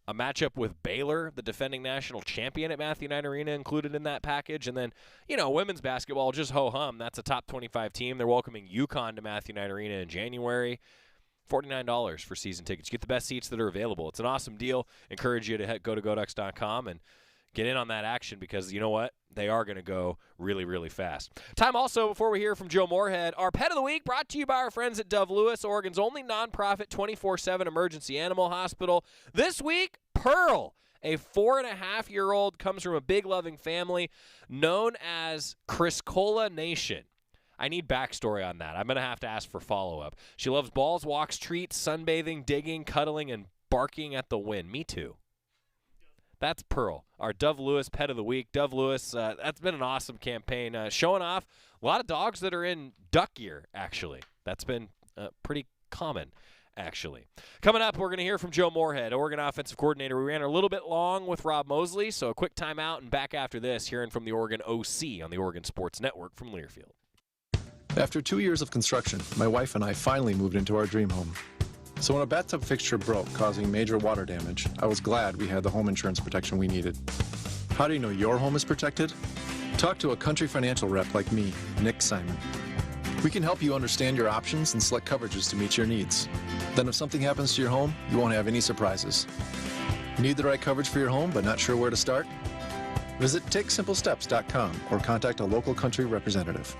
Speaker 7: A matchup with Baylor, the defending national champion at Matthew Knight Arena, included in that package. And then, women's basketball, just ho-hum. That's a top 25 team. They're welcoming UConn to Matthew Knight Arena in January. $49 for season tickets. You get the best seats that are available. It's an awesome deal. Encourage you to go to GoDucks.com and get in on that action because you know what? They are going to go really, really fast. Time also, before we hear from Joe Moorhead, our Pet of the Week brought to you by our friends at Dove Lewis, Oregon's only nonprofit 24/7 emergency animal hospital. This week, Pearl, a 4.5-year-old, comes from a big, loving family known as Criscola Nation. I need backstory on that. I'm going to have to ask for follow-up. She loves balls, walks, treats, sunbathing, digging, cuddling, and barking at the wind. Me too. That's Pearl, our Dove Lewis Pet of the Week. Dove Lewis, that's been an awesome campaign. Showing off a lot of dogs that are in duck gear, actually. That's been pretty common, actually. Coming up, we're going to hear from Joe Moorhead, Oregon Offensive Coordinator. We ran a little bit long with Rob Moseley, so a quick timeout and back after this, hearing from the Oregon OC on the Oregon Sports Network from Learfield.
Speaker 6: After 2 years of construction, my wife and I finally moved into our dream home. So when a bathtub fixture broke, causing major water damage, I was glad we had the home insurance protection we needed. How do you know your home is protected? Talk to a Country Financial rep like me, Nick Simon. We can help you understand your options and select coverages to meet your needs. Then if something happens to your home, you won't have any surprises. Need the right coverage for your home but not sure where to start? Visit TakeSimpleSteps.com or contact a local Country representative.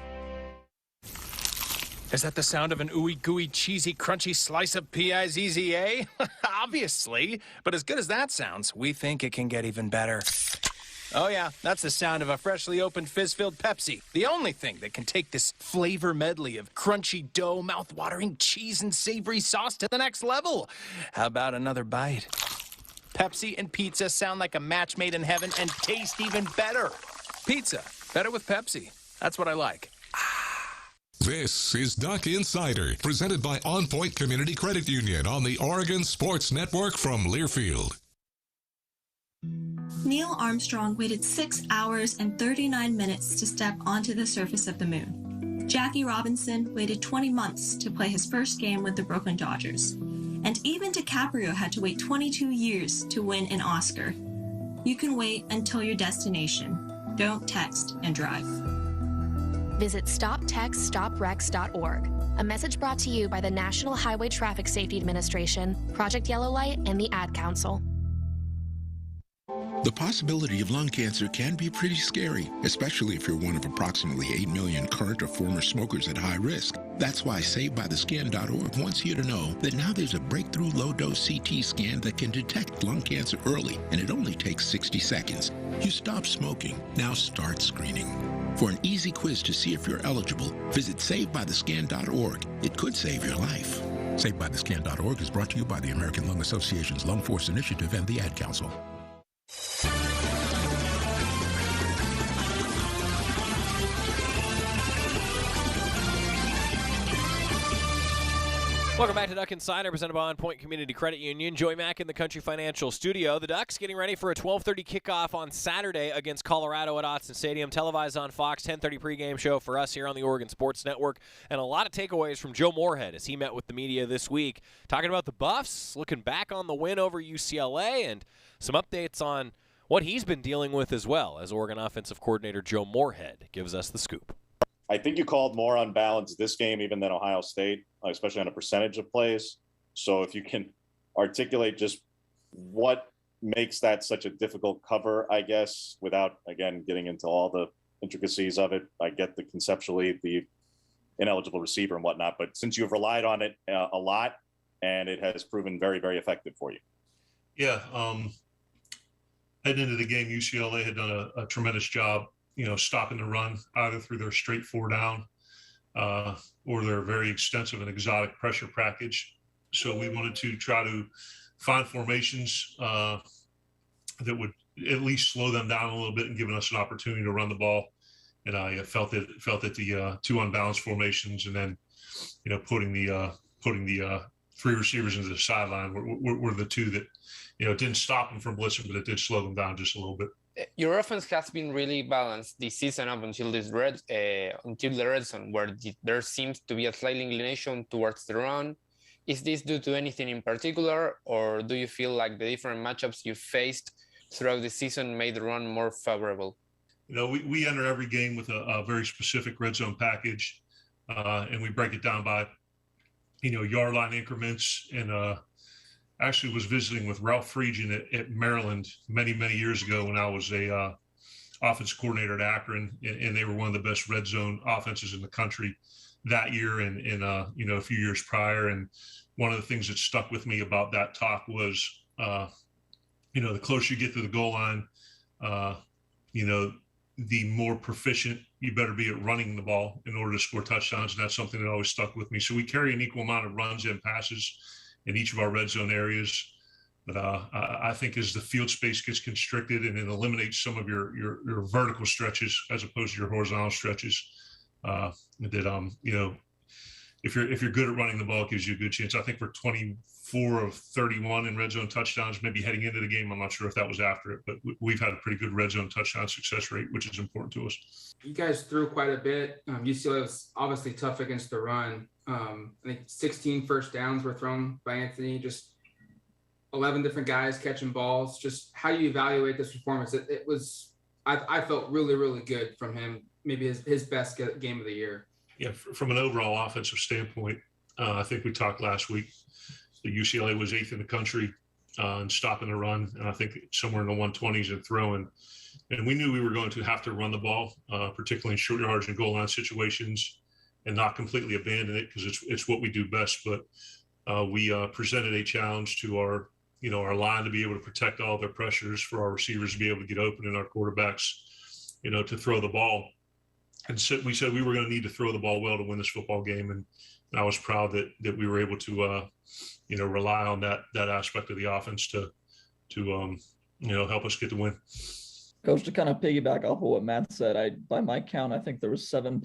Speaker 23: Is that the sound of an ooey gooey cheesy crunchy slice of P-I-Z-Z-A? Obviously, but as good as that sounds, we think it can get even better. Oh yeah, that's the sound of a freshly opened fizz-filled Pepsi. The only thing that can take this flavor medley of crunchy dough, mouth-watering cheese, and savory sauce to the next level. How about another bite? Pepsi and pizza sound like a match made in heaven and taste even better. Pizza, better with Pepsi. That's what I like.
Speaker 2: This is Duck Insider, presented by On Point Community Credit Union on the Oregon Sports Network from Learfield.
Speaker 24: Neil Armstrong waited 6 hours and 39 minutes to step onto the surface of the moon. Jackie Robinson waited 20 months to play his first game with the Brooklyn Dodgers. And even DiCaprio had to wait 22 years to win an Oscar. You can wait until your destination. Don't text and drive.
Speaker 25: Visit StopTextStopWrecks.org. A message brought to you by the National Highway Traffic Safety Administration, Project Yellow Light, and the Ad Council.
Speaker 3: The possibility of lung cancer can be pretty scary, especially if you're one of approximately 8 million current or former smokers at high risk. That's why SaveByTheScan.org wants you to know that now there's a breakthrough low-dose CT scan that can detect lung cancer early, and it only takes 60 seconds. You stop smoking, now start screening. For an easy quiz to see if you're eligible, visit SaveByTheScan.org. It could save your life. SaveByTheScan.org is brought to you by the American Lung Association's Lung Force Initiative and the Ad Council.
Speaker 7: Welcome back to Duck Insider, presented by On Point Community Credit Union. Joey Mack in the Country Financial Studio. The Ducks getting ready for a 12:30 kickoff on Saturday against Colorado at Autzen Stadium, televised on Fox, 10:30 pregame show for us here on the Oregon Sports Network. And a lot of takeaways from Joe Moorhead as he met with the media this week, talking about the Buffs, looking back on the win over UCLA, and some updates on what he's been dealing with as well, as Oregon Offensive Coordinator Joe Moorhead gives us the scoop.
Speaker 5: I think you called more unbalanced this game even than Ohio State, especially on a percentage of plays. So if you can articulate just what makes that such a difficult cover, I guess, without, again, getting into all the intricacies of it. I get the conceptually the ineligible receiver and whatnot, but since you've relied on it a lot and it has proven very, very effective for you.
Speaker 10: Yeah. Heading into the game, UCLA had done a tremendous job, stopping the run either through their straight 4-down or their very extensive and exotic pressure package. So we wanted to try to find formations that would at least slow them down a little bit and giving us an opportunity to run the ball. And I felt that the two unbalanced formations and then, putting the three receivers into the sideline were the two that, it didn't stop them from blitzing, but it did slow them down just a little bit.
Speaker 11: Your offense has been really balanced this season up until the red zone, where there seems to be a slight inclination towards the run. Is this due to anything in particular, or do you feel like the different matchups you faced throughout the season made the run more favorable?
Speaker 10: We enter every game with a very specific red zone package, and we break it down by, yard line increments. And actually was visiting with Ralph Friedgen at Maryland many, many years ago when I was a offensive coordinator at Akron, and they were one of the best red zone offenses in the country that year and a few years prior. And one of the things that stuck with me about that talk was, the closer you get to the goal line, the more proficient you better be at running the ball in order to score touchdowns. And that's something that always stuck with me. So we carry an equal amount of runs and passes in each of our red zone areas. But I think as the field space gets constricted and it eliminates some of your vertical stretches as opposed to your horizontal stretches, if you're good at running the ball, it gives you a good chance. I think we're 24 of 31 in red zone touchdowns, maybe heading into the game. I'm not sure if that was after it, but we've had a pretty good red zone touchdown success rate, which is important to us.
Speaker 13: You guys threw quite a bit. UCLA was obviously tough against the run. I think 16 first downs were thrown by Anthony, just 11 different guys catching balls. Just how do you evaluate this performance? It was, I felt really, really good from him. Maybe his best game of the year.
Speaker 10: Yeah, from an overall offensive standpoint, I think we talked last week. The UCLA was 8th in the country in stopping the run, and I think somewhere in the 120s in throwing. And we knew we were going to have to run the ball, particularly in short yardage and goal line situations, and not completely abandon it because it's what we do best. But we presented a challenge to our line to be able to protect all their pressures, for our receivers to be able to get open, and our quarterbacks, to throw the ball. And so we said we were going to need to throw the ball well to win this football game. And I was proud that we were able to, rely on that aspect of the offense to help us get the win.
Speaker 14: Coach, to kind of piggyback off of what Matt said, by my count, I think there was 7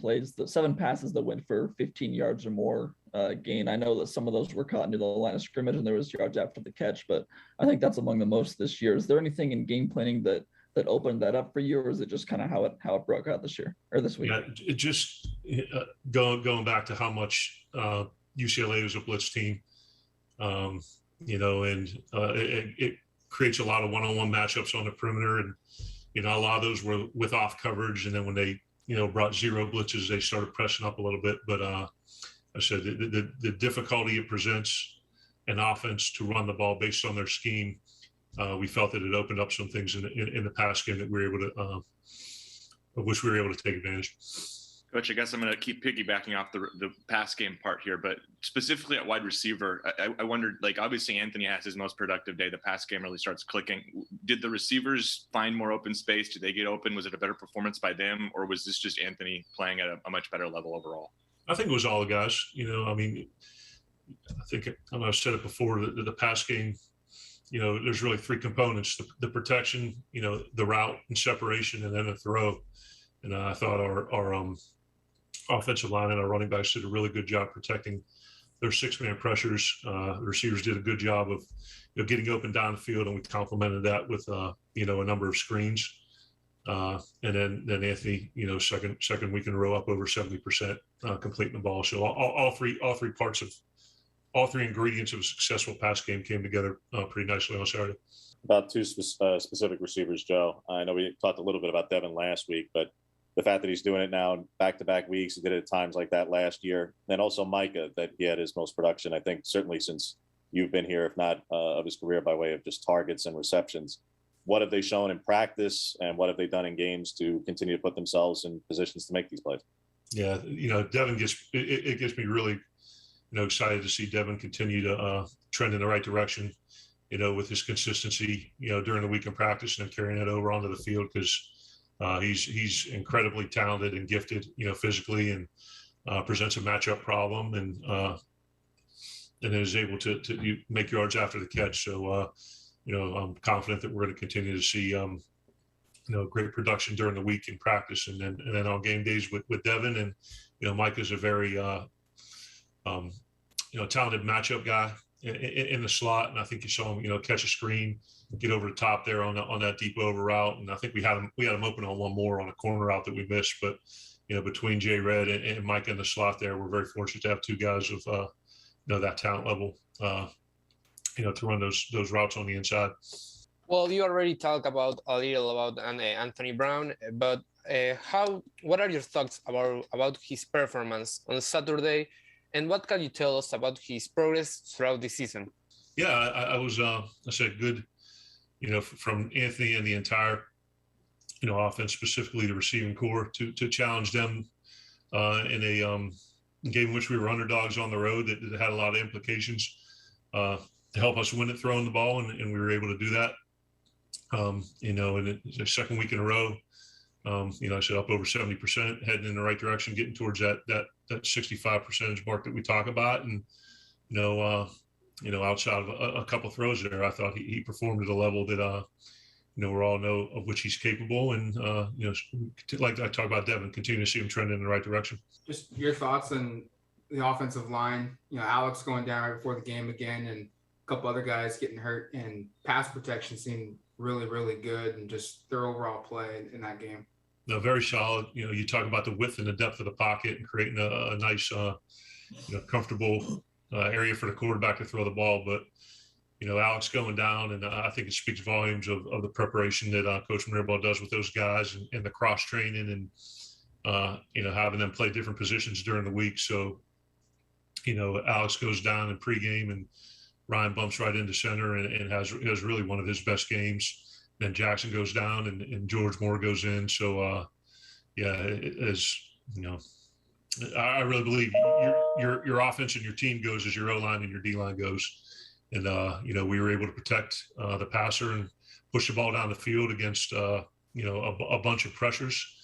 Speaker 14: passes that went for 15 yards or more gain. I know that some of those were caught near the line of scrimmage and there was yards after the catch, but I think that's among the most this year. Is there anything in game planning that opened that up for you, or is it just kind of how it broke out this year or this week?
Speaker 10: Yeah, it just going back to how much UCLA was a blitz team, and it creates a lot of one-on-one matchups on the perimeter, and a lot of those were with off coverage, and then when they brought zero blitzes, they started pressing up a little bit. But I said the difficulty it presents an offense to run the ball based on their scheme we felt that it opened up some things in the pass game that we were able to, of which we were able to take advantage.
Speaker 8: Coach, I guess I'm going to keep piggybacking off the pass game part here, but specifically at wide receiver, I wondered, like, obviously Anthony has his most productive day. The pass game really starts clicking. Did the receivers find more open space? Did they get open? Was it a better performance by them, or was this just Anthony playing at a much better level overall?
Speaker 10: I think it was all the guys. I mean, I think I've said it before, the pass game, there's really three components: the protection, the route and separation, and then the throw. And I thought our offensive line and our running backs did a really good job protecting their six-man pressures. The receivers did a good job of getting open down the field, and we complemented that with a number of screens. And then Anthony, second week in a row up over 70% completing the ball. So all three ingredients of a successful pass game came together pretty nicely on Saturday.
Speaker 5: About two specific receivers, Joe. I know we talked a little bit about Devin last week, but the fact that he's doing it now back-to-back weeks, he did it at times like that last year. And also Micah, that he had his most production, I think, certainly since you've been here, if not of his career, by way of just targets and receptions. What have they shown in practice, and what have they done in games to continue to put themselves in positions to make these plays?
Speaker 10: Yeah, Devin gets me really, excited to see Devin continue to trend in the right direction, with his consistency, during the week in practice and then carrying it over onto the field, because he's incredibly talented and gifted, physically, and presents a matchup problem, and is able to make yards after the catch. So, I'm confident that we're going to continue to see, great production during the week in practice, and then on game days with Devin. And, Mike is a very, talented matchup guy in the slot. And I think you saw him, catch a screen, get over the top there on that deep over route. And I think we had him open on one more on a corner route that we missed. But, between Jay Red and Mike in the slot there, we're very fortunate to have two guys of, that talent level, to run those routes on the inside.
Speaker 11: Well, you already talked a little about Anthony Brown, but what are your thoughts about his performance on Saturday, and what can you tell us about his progress throughout the season?
Speaker 10: Yeah, I was, I said good, from Anthony and the entire, offense, specifically the receiving core, to challenge them in a game in which we were underdogs on the road that had a lot of implications to help us win it throwing the ball, and we were able to do that. And it's the second week in a row, I said up over 70%, heading in the right direction, getting towards that 65% mark that we talk about. And, outside of a couple throws there, I thought he performed at a level that, we all know of which he's capable. And, like I talk about Devin, continue to see him trend in the right direction.
Speaker 13: Just your thoughts on the offensive line, Alex going down right before the game again, and a couple other guys getting hurt, and pass protection seemed really, really good, and just their overall play in that game.
Speaker 10: No, very solid. You talk about the width and the depth of the pocket and creating a nice, comfortable area for the quarterback to throw the ball. But, Alex going down, and I think it speaks volumes of the preparation that Coach Mario does with those guys, and the cross training, and, having them play different positions during the week. So, Alex goes down in pregame, and Ryan bumps right into center and has really one of his best games. Then Jackson goes down, and George Moore goes in. So, I really believe your offense and your team goes as your O-line and your D-line goes. And, we were able to protect the passer and push the ball down the field against, a bunch of pressures.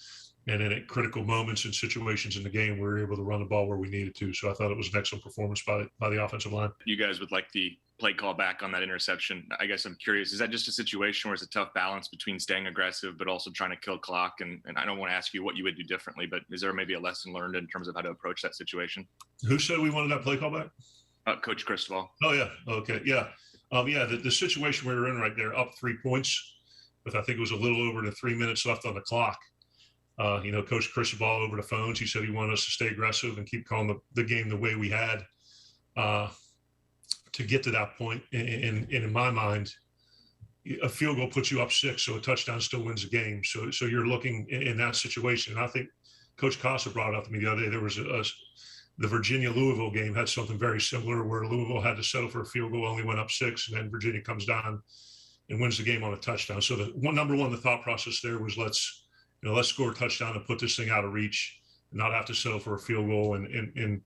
Speaker 10: And then at critical moments and situations in the game, we were able to run the ball where we needed to. So I thought it was an excellent performance by the offensive line.
Speaker 8: You guys would like the play call back on that interception. I guess I'm curious, is that just a situation where it's a tough balance between staying aggressive but also trying to kill clock? And I don't want to ask you what you would do differently, but is there maybe a lesson learned in terms of how to approach that situation?
Speaker 10: Who said we wanted that play call back?
Speaker 8: Coach Cristobal.
Speaker 10: Oh, yeah. Okay. Yeah. The situation we were in right there, up 3 points, with I think it was a little over 3 minutes left on the clock. Coach Cristobal over the phones, he said he wanted us to stay aggressive and keep calling the game the way we had to get to that point. And in my mind, a field goal puts you up 6, so a touchdown still wins the game. So you're looking in that situation. And I think Coach Costa brought it up to me the other day. There was the Virginia-Louisville game had something very similar, where Louisville had to settle for a field goal, only went up 6, and then Virginia comes down and wins the game on a touchdown. So number one, the thought process there was let's score a touchdown and put this thing out of reach, and not have to settle for a field goal and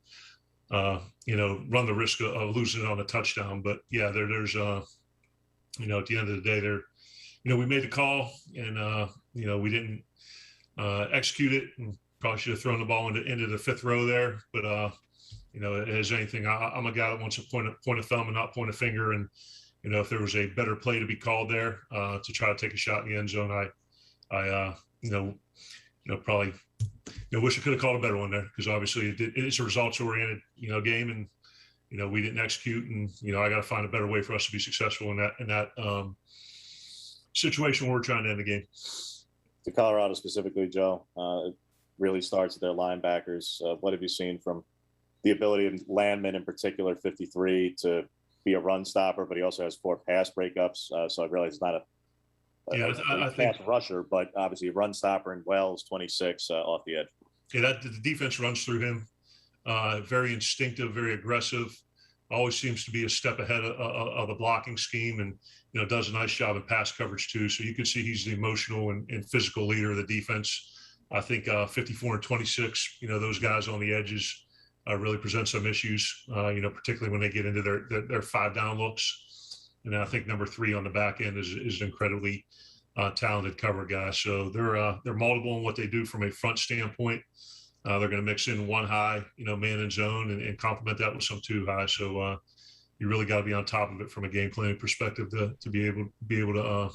Speaker 10: run the risk of losing it on a touchdown. But yeah, there's at the end of the day, we made the call, and we didn't execute it, and probably should have thrown the ball into the fifth row there. But as anything, I'm a guy that wants to point a thumb and not point a finger. And if there was a better play to be called there to try to take a shot in the end zone, I probably wish I could have called a better one there, because obviously it's a results-oriented game, and we didn't execute, and I got to find a better way for us to be successful in that situation where we're trying to end the game.
Speaker 5: To Colorado specifically, Joe, it really starts with their linebackers. What have you seen from the ability of Landman in particular, 53, to be a run stopper, but he also has 4 pass breakups. So I realize it's not a pass rusher, but obviously a run stopper, and Wells 26 off the edge.
Speaker 10: Yeah, the defense runs through him. Very instinctive, very aggressive. Always seems to be a step ahead of the blocking scheme, and does a nice job in pass coverage too. So you can see he's the emotional and physical leader of the defense. I think 54 and 26, those guys on the edges really present some issues, particularly when they get into their 5 down looks. And I think number 3 on the back end is an incredibly talented cover guy. So they're multiple in what they do from a front standpoint. They're going to mix in 1 high, man in zone, and complement that with some 2 high. So you really got to be on top of it from a game planning perspective to be able to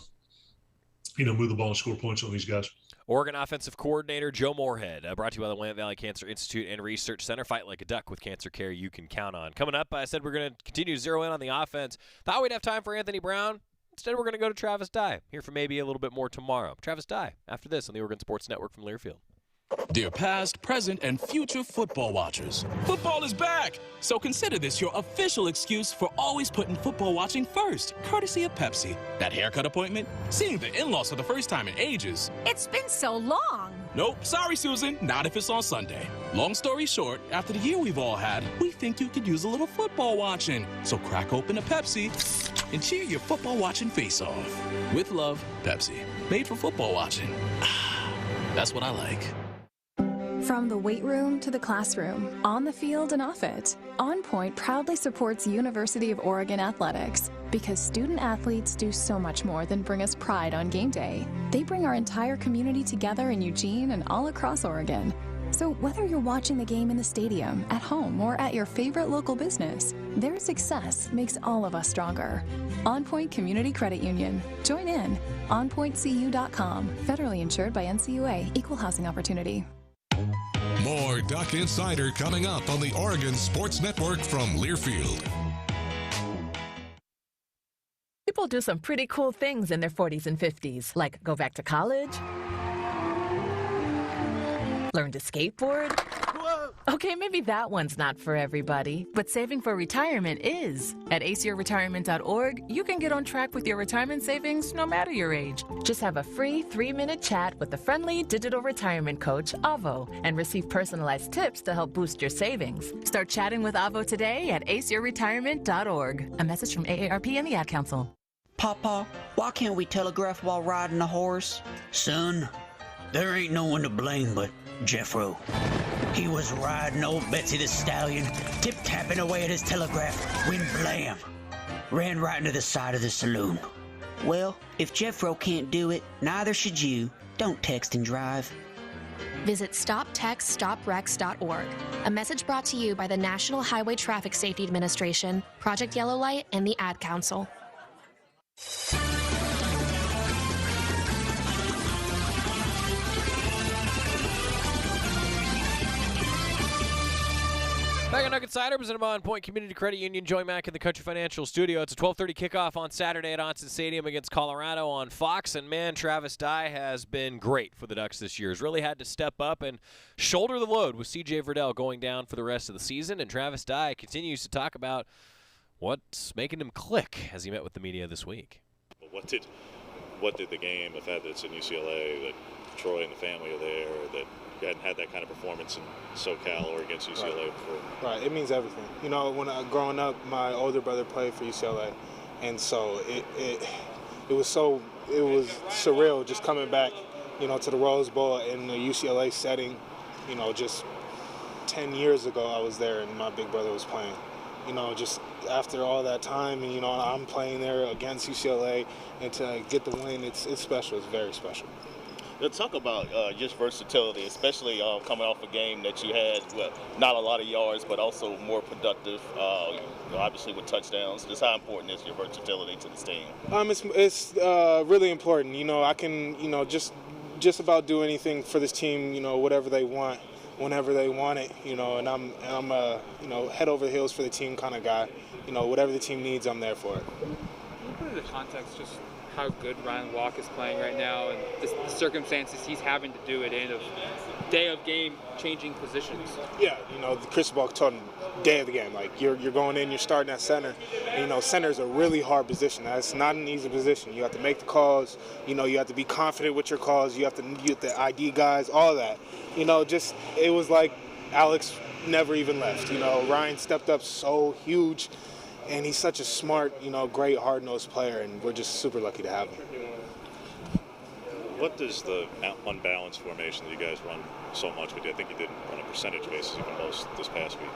Speaker 10: move the ball and score points on these guys.
Speaker 7: Oregon Offensive Coordinator Joe Moorhead, brought to you by the Willamette Valley Cancer Institute and Research Center. Fight like a duck with cancer care you can count on. Coming up, I said we're going to continue to zero in on the offense. Thought we'd have time for Anthony Brown. Instead, we're going to go to Travis Dye. Here for maybe a little bit more tomorrow. Travis Dye, after this on the Oregon Sports Network from Learfield.
Speaker 9: Dear past, present, and future football watchers, football is back! So consider this your official excuse for always putting football watching first, courtesy of Pepsi. That haircut appointment? Seeing the in-laws for the first time in ages.
Speaker 12: It's been so long!
Speaker 9: Nope, sorry Susan, not if it's on Sunday. Long story short, after the year we've all had, we think you could use a little football watching. So crack open a Pepsi and cheer your football watching face off. With love, Pepsi. Made for football watching. That's what I like.
Speaker 16: From the weight room to the classroom, on the field and off it, On Point proudly supports University of Oregon athletics because student athletes do so much more than bring us pride on game day. They bring our entire community together in Eugene and all across Oregon. So whether you're watching the game in the stadium, at home, or at your favorite local business, their success makes all of us stronger. On Point Community Credit Union. Join in. OnPointCU.com. Federally insured by NCUA. Equal housing opportunity.
Speaker 2: More Duck Insider coming up on the Oregon Sports Network from Learfield.
Speaker 17: People do some pretty cool things in their 40s and 50s, like go back to college, learn to skateboard. Okay, maybe that one's not for everybody, but saving for retirement is. At aceyourretirement.org, you can get on track with your retirement savings no matter your age. Just have a free 3-minute chat with the friendly digital retirement coach, Avo, and receive personalized tips to help boost your savings. Start chatting with Avo today at aceyourretirement.org. A message from AARP and the Ad Council.
Speaker 18: Papa, why can't we telegraph while riding a horse?
Speaker 20: Son, there ain't no one to blame but Jeffro. He was riding old Betsy the Stallion, tip-tapping away at his telegraph, when blam! Ran right into the side of the saloon.
Speaker 18: Well, if Jeffro can't do it, neither should you. Don't text and drive.
Speaker 25: Visit StopTextStopWrecks.org. A message brought to you by the National Highway Traffic Safety Administration, Project Yellow Light, and the Ad Council.
Speaker 7: Back on Duck Insider, presented by On Point Community Credit Union. Joey Mack in the Country Financial Studio. It's a 12:30 kickoff on Saturday at Autzen Stadium against Colorado on Fox. And, man, Travis Dye has been great for the Ducks this year. He's really had to step up and shoulder the load with C.J. Verdell going down for the rest of the season. And Travis Dye continues to talk about what's making him click as he met with the media this week.
Speaker 26: What did the game, the fact that it's in UCLA, that Troy and the family are there, that you hadn't had that kind of performance in SoCal or against UCLA before?
Speaker 27: Right, it means everything. You know, growing up, my older brother played for UCLA, and so
Speaker 1: it was surreal just coming back, to the Rose Bowl in the UCLA setting. Just 10 years ago I was there and my big brother was playing. Just after all that time, and I'm playing there against UCLA, and to get the win, it's special. It's very special.
Speaker 12: Let's talk about just versatility, especially coming off a game that you had, not a lot of yards, but also more productive, obviously with touchdowns. Just how important is your versatility to this team?
Speaker 1: It's really important. I can, just about do anything for this team, whatever they want, whenever they want it, and I'm head over heels for the team kind of guy. Whatever the team needs, I'm there for it.
Speaker 13: Can you put into context just how good Ryan Walk is playing right now and the circumstances he's having to do it in of day of game changing positions?
Speaker 1: Yeah, Cristobal told him day of the game, like you're going in, you're starting at center. And, center is a really hard position. That's not an easy position. You have to make the calls. You have to be confident with your calls. You have to ID guys, all that. It was like Alex never even left. Ryan stepped up so huge. And he's such a smart, great, hard-nosed player, and we're just super lucky to have him.
Speaker 26: What does the unbalanced formation that you guys run so much with? I think you did on a percentage basis even most this past week.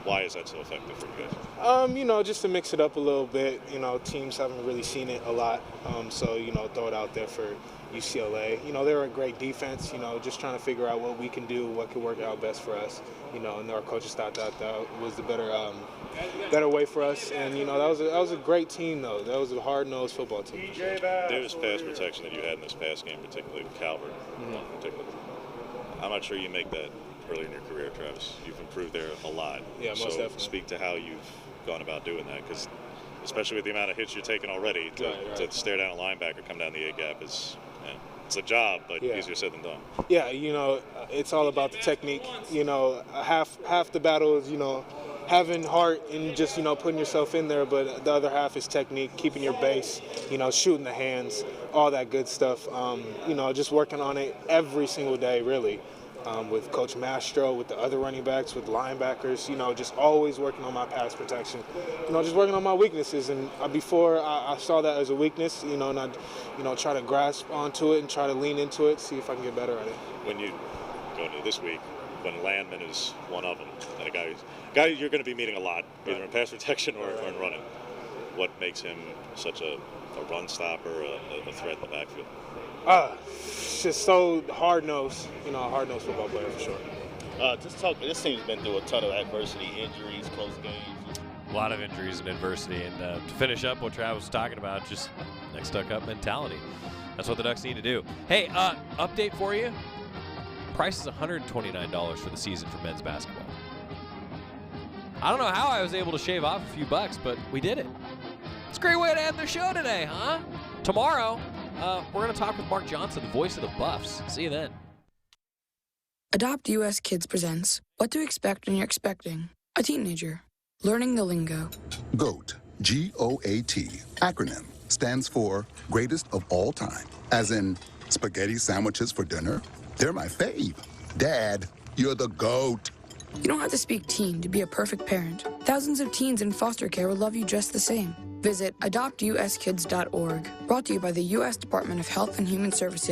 Speaker 26: Why is that so effective for you guys?
Speaker 1: Just to mix it up a little bit. Teams haven't really seen it a lot, so throw it out there for UCLA. They're a great defense. Just trying to figure out what we can do, what could work out best for us. And our coaches thought that was the better way for us. And that was a great team though. That was a hard-nosed football team.
Speaker 26: There's pass protection that you had in this past game, particularly with Calvert. I'm not sure you make that early in your career, Travis. You've improved there a lot.
Speaker 1: Yeah, most definitely.
Speaker 26: Speak to how you've gone about doing that, because especially with the amount of hits you're taking already, to stare down a linebacker, come down the A gap is. It's a job, but easier said than done.
Speaker 1: Yeah, it's all about the technique. Half the battle is, having heart and just, putting yourself in there, but the other half is technique, keeping your base, shooting the hands, all that good stuff. Just working on it every single day, really. With Coach Mastro, with the other running backs, with linebackers, just always working on my pass protection. Just working on my weaknesses. And before I saw that as a weakness, and I try to grasp onto it and try to lean into it, see if I can get better at it.
Speaker 26: When you go into this week, when Landman is one of them, and a guy you're going to be meeting a lot, either in pass protection or in running, what makes him such a run stopper, a threat in the backfield?
Speaker 1: Just so hard-nosed, a hard-nosed football player for sure.
Speaker 12: This team's been through a ton of adversity, injuries, close games.
Speaker 7: A lot of injuries and adversity. And to finish up what Travis was talking about, just next duck up mentality. That's what the Ducks need to do. Hey, update for you. Price is $129 for the season for men's basketball. I don't know how I was able to shave off a few bucks, but we did it. It's a great way to end the show today, huh? Tomorrow, we're going to talk with Mark Johnson, the voice of the Buffs. See you then.
Speaker 15: Adopt US Kids presents What to Expect When You're Expecting a Teenager. Learning the lingo.
Speaker 19: GOAT, G-O-A-T, acronym, stands for Greatest of All Time. As in, spaghetti sandwiches for dinner? They're my fave. Dad, you're the GOAT.
Speaker 15: You don't have to speak teen to be a perfect parent. Thousands of teens in foster care will love you just the same. Visit adoptuskids.org. Brought to you by the U.S. Department of Health and Human Services.